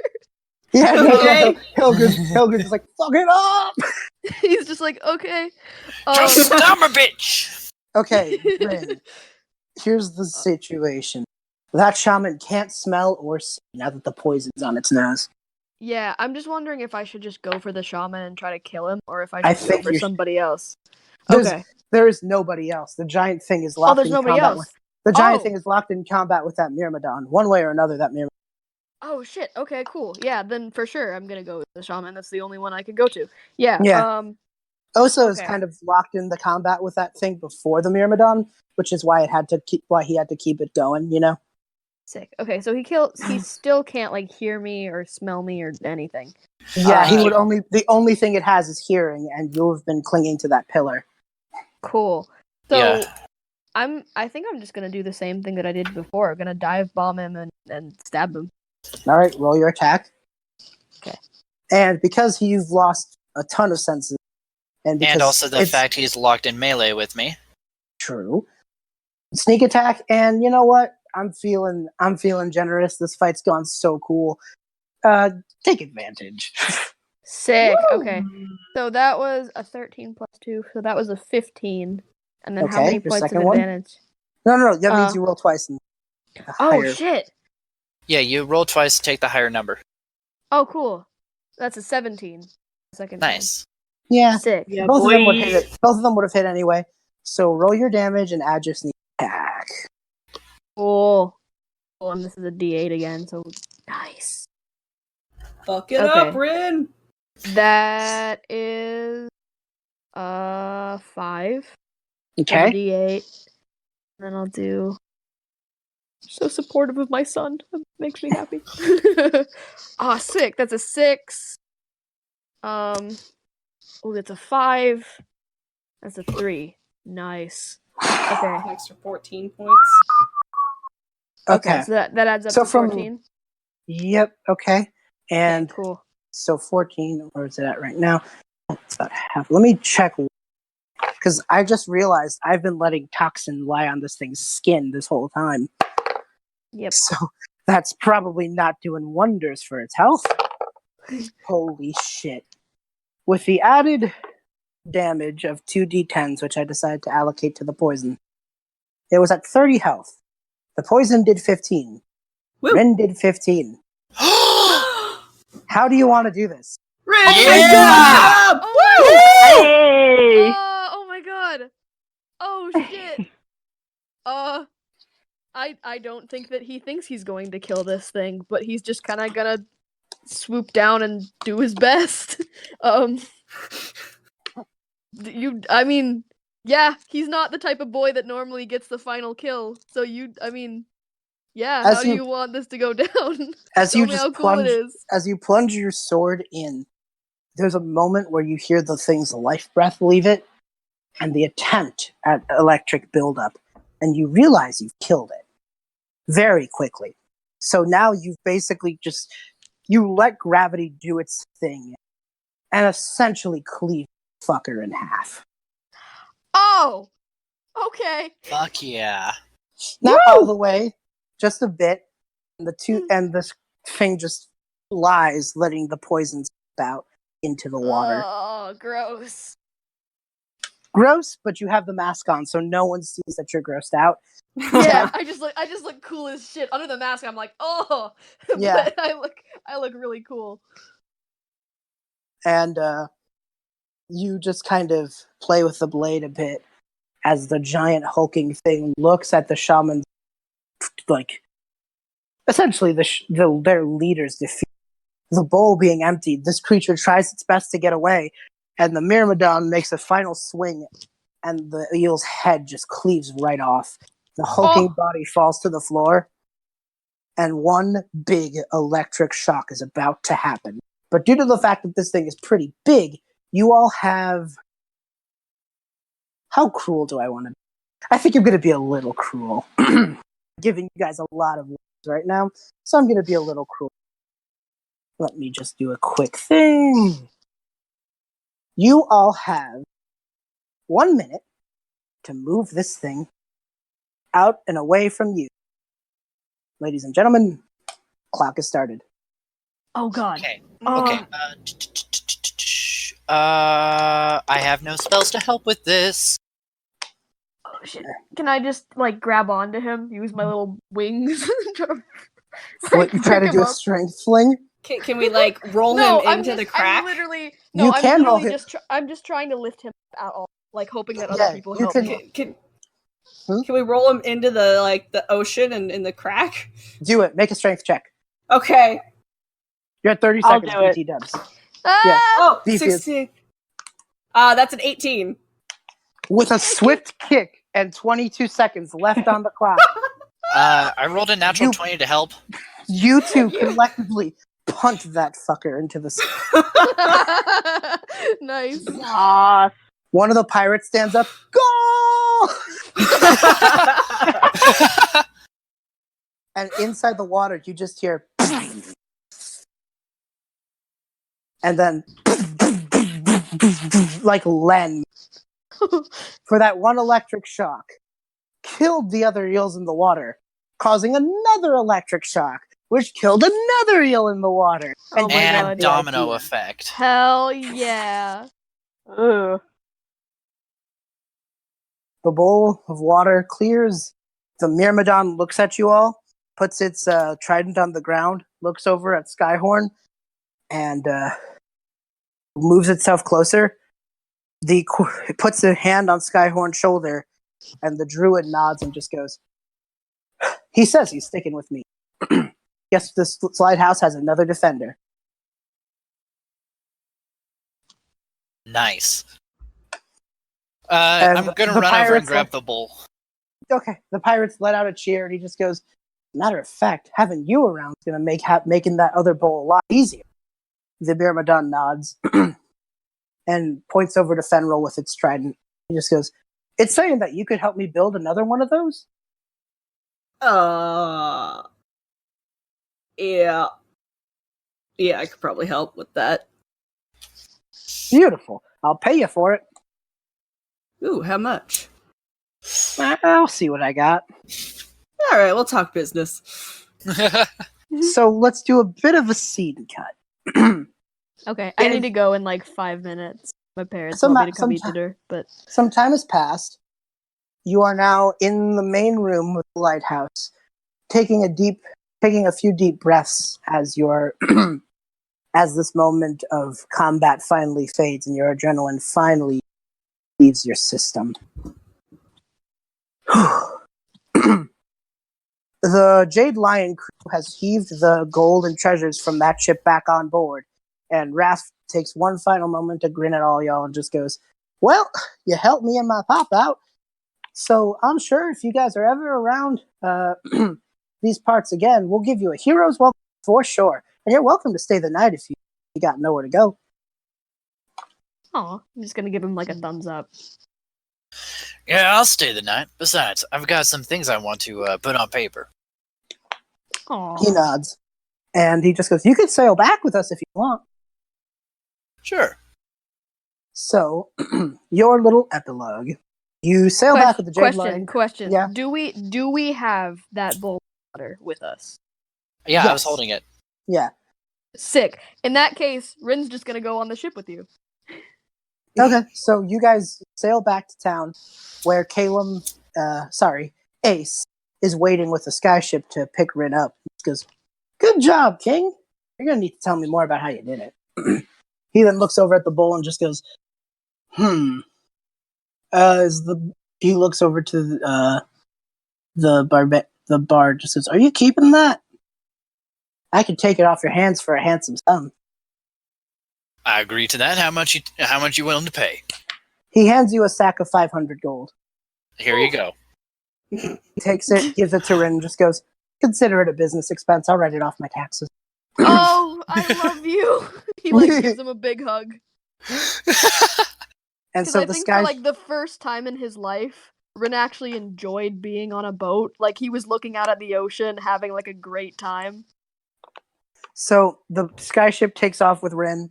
Yeah, Okay. Hilgrund's just like, "Fuck it up!" He's just like, okay. Just stop a bitch! Okay, Rynn, here's the situation. That shaman can't smell or see now that the poison's on its nose. Yeah, I'm just wondering if I should just go for the shaman and try to kill him, or if I I should go think for you should. somebody else. There's- Okay. There is nobody else. The giant thing is locked there's in nobody combat else. with the giant Oh. thing is locked in combat with that Myrmidon. One way or another, that Myrmidon. Oh shit. Okay, cool. Yeah, then for sure I'm gonna go with the shaman. That's the only one I can go to. Yeah. Yeah. Ossa is Okay. kind of locked in the combat with that thing before the Myrmidon, which is why he had to keep it going, you know? Sick. Okay, so he still can't like hear me or smell me or anything. Yeah, he would only. The only thing it has is hearing, and you have been clinging to that pillar. Cool. So Yeah. I think I'm just gonna do the same thing that I did before. I'm gonna dive bomb him and stab him. All right, roll your attack. Okay. And because you've lost a ton of senses, and also the fact he's locked in melee with me. True. Sneak attack, and you know what? I'm feeling generous. This fight's gone so cool. Take advantage. Sick. Woo! Okay. So that was a 13 plus 2, so that was a 15. And then how Okay, many your points of second one? advantage? No. That means you roll twice. And Oh shit. Yeah, you roll twice to take the higher number. Oh cool. That's a 17. Second time. Nice. Yeah. Sick. Yeah, Both of them would boy. hit it. Both of them would have hit anyway. So roll your damage and add your sneak attack. Cool. And this is a D8 again, so nice. Fuck it Okay. up, Rynn! That is 5. Okay. D8. And then I'll do so supportive of my son. That makes me happy. Sick. That's a 6. That's a 5. That's a 3. Nice. Okay. An extra 14 points. Okay. So that adds up So to from- 14. Yep. Okay. And Okay, cool. so 14. Where is it at right now? It's about half. Let me check. Because I just realized I've been letting toxin lie on this thing's skin this whole time. Yep. So that's probably not doing wonders for its health. Holy shit. With the added damage of 2d10s, which I decided to allocate to the poison, it was at 30 health. The poison did 15. Woo. Rynn did 15. How do you want to do this? Rynn, Yeah! good job! Oh, Hey! oh my god. Oh shit. I don't think that he thinks he's going to kill this thing, but he's just kind of gonna swoop down and do his best. Yeah, he's not the type of boy that normally gets the final kill. So how do you want this to go down? As Tell you me just how cool plunge, it is. as you plunge your sword in, there's a moment where you hear the thing's life breath leave it, and the attempt at electric buildup, and you realize you've killed it very quickly. So now you've basically you let gravity do its thing, and essentially cleave the fucker in half. Oh, okay. Fuck yeah. Not all the way, just a bit. And this thing just lies, letting the poison spout into the water. Oh, gross. Gross, but you have the mask on, so no one sees that you're grossed out. Yeah, I just look cool as shit under the mask. I'm like, oh, Yeah. but I look really cool. And you just kind of play with the blade a bit as the giant hulking thing looks at the shaman, like essentially their leader's defeat. The bowl being emptied, this creature tries its best to get away, and the Myrmidon makes a final swing, and the eel's head just cleaves right off. The hulking body falls to the floor, and one big electric shock is about to happen. But due to the fact that this thing is pretty big, you all have... How cruel do I want to be? I think you're going to be a little cruel. Giving you guys a lot of words right now, so I'm going to be a little cruel. Let me just do a quick thing. You all have 1 minute to move this thing out and away from you. Ladies and gentlemen, clock has started. Oh god. Okay. Okay. I have no spells to help with this. Oh shit. Can I just like grab onto him? Use my little wings? What, you try to do a strength fling? Can we like roll him into the crack? I'm just trying to lift him at all, like hoping that Yeah, other people you help can- me. Can we roll him into the ocean and in the crack? Do it. Make a strength check. Okay. You're at 30 I'll seconds, do it. BT dubs. Ah! Oh, Beef is- 16. That's an 18. With a swift kick and 22 seconds left on the clock, I rolled a natural You- 20 to help. You two collectively punt that fucker into the sea. Nice. Ah, One of the pirates stands up. Goal! And inside the water, you just hear. And then. Like Len. For that one electric shock. Killed the other eels in the water. Causing another electric shock. Which killed another eel in the water. Oh my And God. domino effect. Hell yeah. ugh. The bowl of water clears. The Myrmidon looks at you all, puts its trident on the ground, looks over at Skyhorn, and moves itself closer. It puts a hand on Skyhorn's shoulder, and the druid nods and just goes, he says he's sticking with me. Guess this lighthouse has another defender. Nice. And I'm gonna the run over and pirates grab the bowl. Okay, the pirates let out a cheer, and he just goes, matter of fact, having you around is going to make making that other bowl a lot easier. The Myrmidon nods and points over to Fenral with its trident. He just goes, it's saying that you could help me build another one of those? Yeah. Yeah, I could probably help with that. Beautiful. I'll pay you for it. Ooh, how much? I'll see what I got. All right, we'll talk business. So let's do a bit of a scene cut. Okay, I need to go in like 5 minutes. My parents want me to come eat dinner, but Some time has passed. You are now in the main room with the lighthouse, taking a few deep breaths as your as this moment of combat finally fades and your adrenaline finally leaves your system. The Jade Lion crew has heaved the gold and treasures from that ship back on board, and Raph takes one final moment to grin at all y'all and just goes, well, you helped me and my pop out, so I'm sure if you guys are ever around these parts again, we'll give you a hero's welcome for sure, and you're welcome to stay the night if you got nowhere to go. aw, I'm just gonna give him like a thumbs up. Yeah, I'll stay the night. Besides, I've got some things I want to put on paper. Aw. He nods, and he just goes, you can sail back with us if you want. Sure. So, your little epilogue. You sail back with the Jade Lion. Question. Yeah. Do we have that bowl of water with us? Yeah, I was Yes. holding it. Yeah. Sick. In that case, Rynn's just gonna go on the ship with you. Okay, so you guys sail back to town where Ace is waiting with the skyship to pick Rynn up. He goes, good job, King. You're going to need to tell me more about how you did it. He then looks over at the bowl and just goes, he looks over to the bard, just says, are you keeping that? I could take it off your hands for a handsome sum. I agree to that. How much you willing to pay? He hands you a sack of 500 gold. Here you go. He takes it, gives it to Rynn, and just goes, consider it a business expense. I'll write it off my taxes. Oh, I love you. He like gives him a big hug. And Because so I the think sky. for like the first time in his life, Rynn actually enjoyed being on a boat. Like he was looking out at the ocean, having like a great time. So the skyship takes off with Rynn.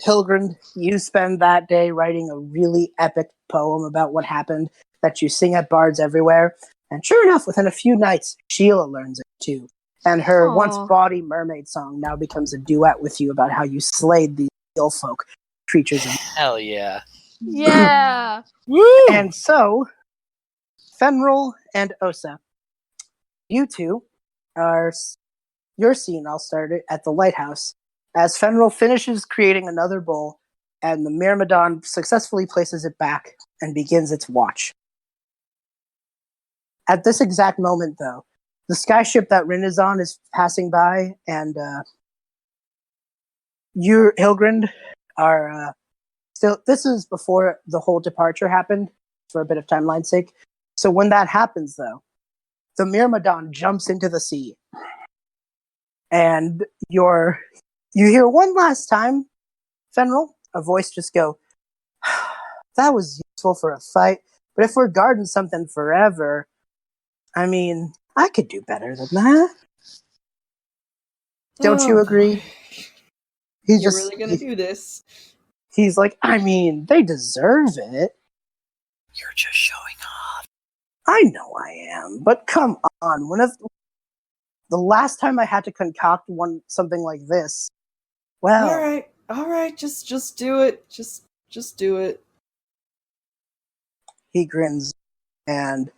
Hilgrund, you spend that day writing a really epic poem about what happened that you sing at bards everywhere. And sure enough, within a few nights, Sheila learns it too. And her Aw. once bawdy mermaid song now becomes a duet with you about how you slayed the eel folk creatures. Hell yeah. Yeah. Woo! And so, Fenral and Ossa, you two are your scene. I'll start it at the lighthouse as Fenral finishes creating another bowl, and the Myrmidon successfully places it back and begins its watch. At this exact moment, though, the skyship that Rynn is on is passing by, and you, Hilgrund, are still. This is before the whole departure happened, for a bit of timeline's sake. So when that happens, though, the Myrmidon jumps into the sea. And you hear one last time, Fenral, a voice just go, that was useful for a fight, but if we're guarding something forever, I mean, I could do better than that. Don't you agree? You're really gonna do this? He's like, I mean, they deserve it. You're just showing off. I know I am, but come on. The last time I had to concoct something like this, well... All right, just do it. Just do it. He grins, and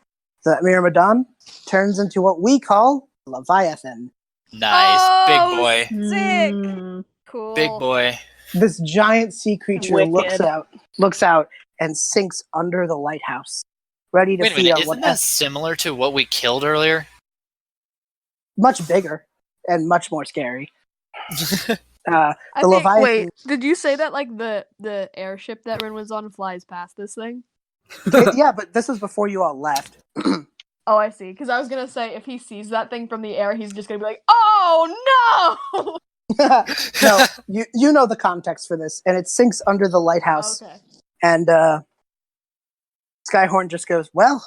the Myrmidon turns into what we call Leviathan. Nice. Big boy. Sick. Cool. Big boy. This giant sea creature Wicked. looks out, and sinks under the lighthouse, ready to Wait a feed minute, on isn't that similar to what we killed earlier? Much bigger and much more scary. Leviathan... Wait, did you say that like the airship that Rynn was on flies past this thing? Yeah, but this was before you all left. Oh, I see. Because I was gonna say if he sees that thing from the air, he's just gonna be like, "Oh no!" No, you know the context for this, and it sinks under the lighthouse. Okay. And Skyhorn just goes, well,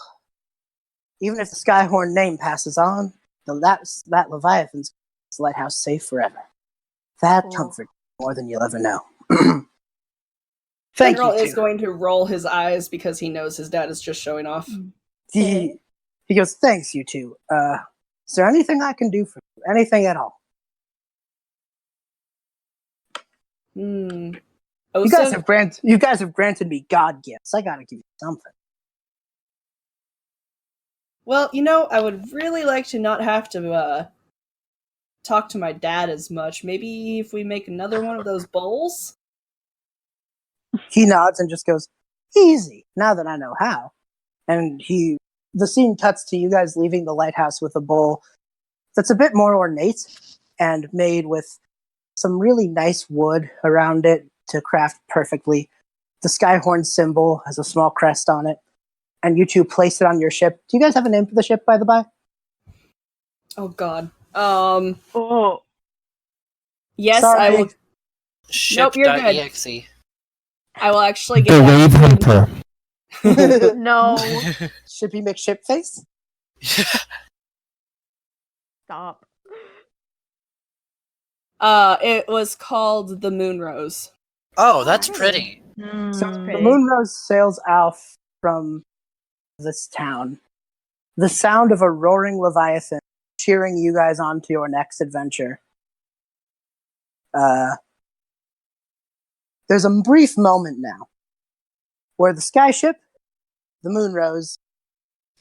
even if the Skyhorn name passes on, that Leviathan's lighthouse safe forever. That comfort more than you'll ever know. Fenral is going to roll his eyes because he knows his dad is just showing off. He goes, thanks, you two. Is there anything I can do for you? Anything at all? You guys have granted me god gifts. I gotta give you something. Well, I would really like to not have to talk to my dad as much. Maybe if we make another one of those bowls? He nods and just goes, easy, now that I know how. And the scene cuts to you guys leaving the lighthouse with a bowl that's a bit more ornate and made with some really nice wood around it to craft perfectly. The Skyhorn symbol has a small crest on it. And you two place it on your ship. Do you guys have a name for the ship, by the by? Oh, God. Oh. Yes, Sorry. I will. Ship. Nope, you're good. .exe. I will actually get The that. Wave Hunter. No. Shippy McShipface? Stop. It was called the Moonrose. Oh, that's pretty. So the Moonrose sails out from this town. The sound of a roaring Leviathan cheering you guys on to your next adventure. There's a brief moment now where the skyship, the Moonrose,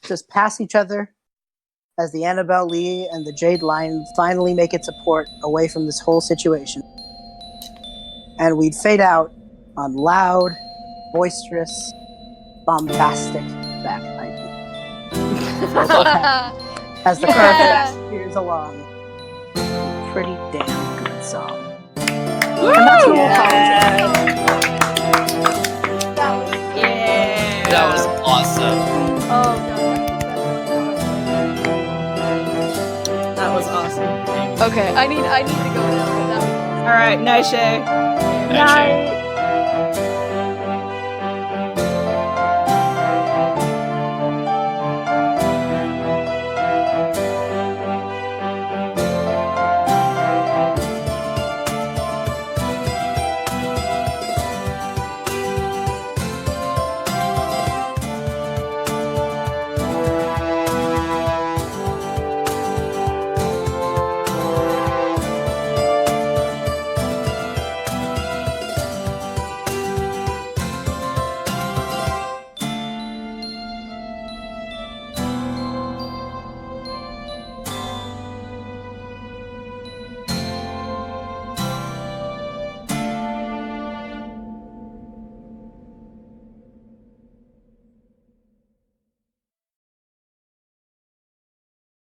just pass each other as the Annabelle Lee and the Jade Lion finally make its port away from this whole situation. And we'd fade out on loud, boisterous, bombastic bagpiping. As the crowd steers along. A pretty damn good song. And that's what we'll call it. That was awesome. Oh god. That was awesome. Okay, I need to go now. But that was awesome. All right, night, Shay. Night.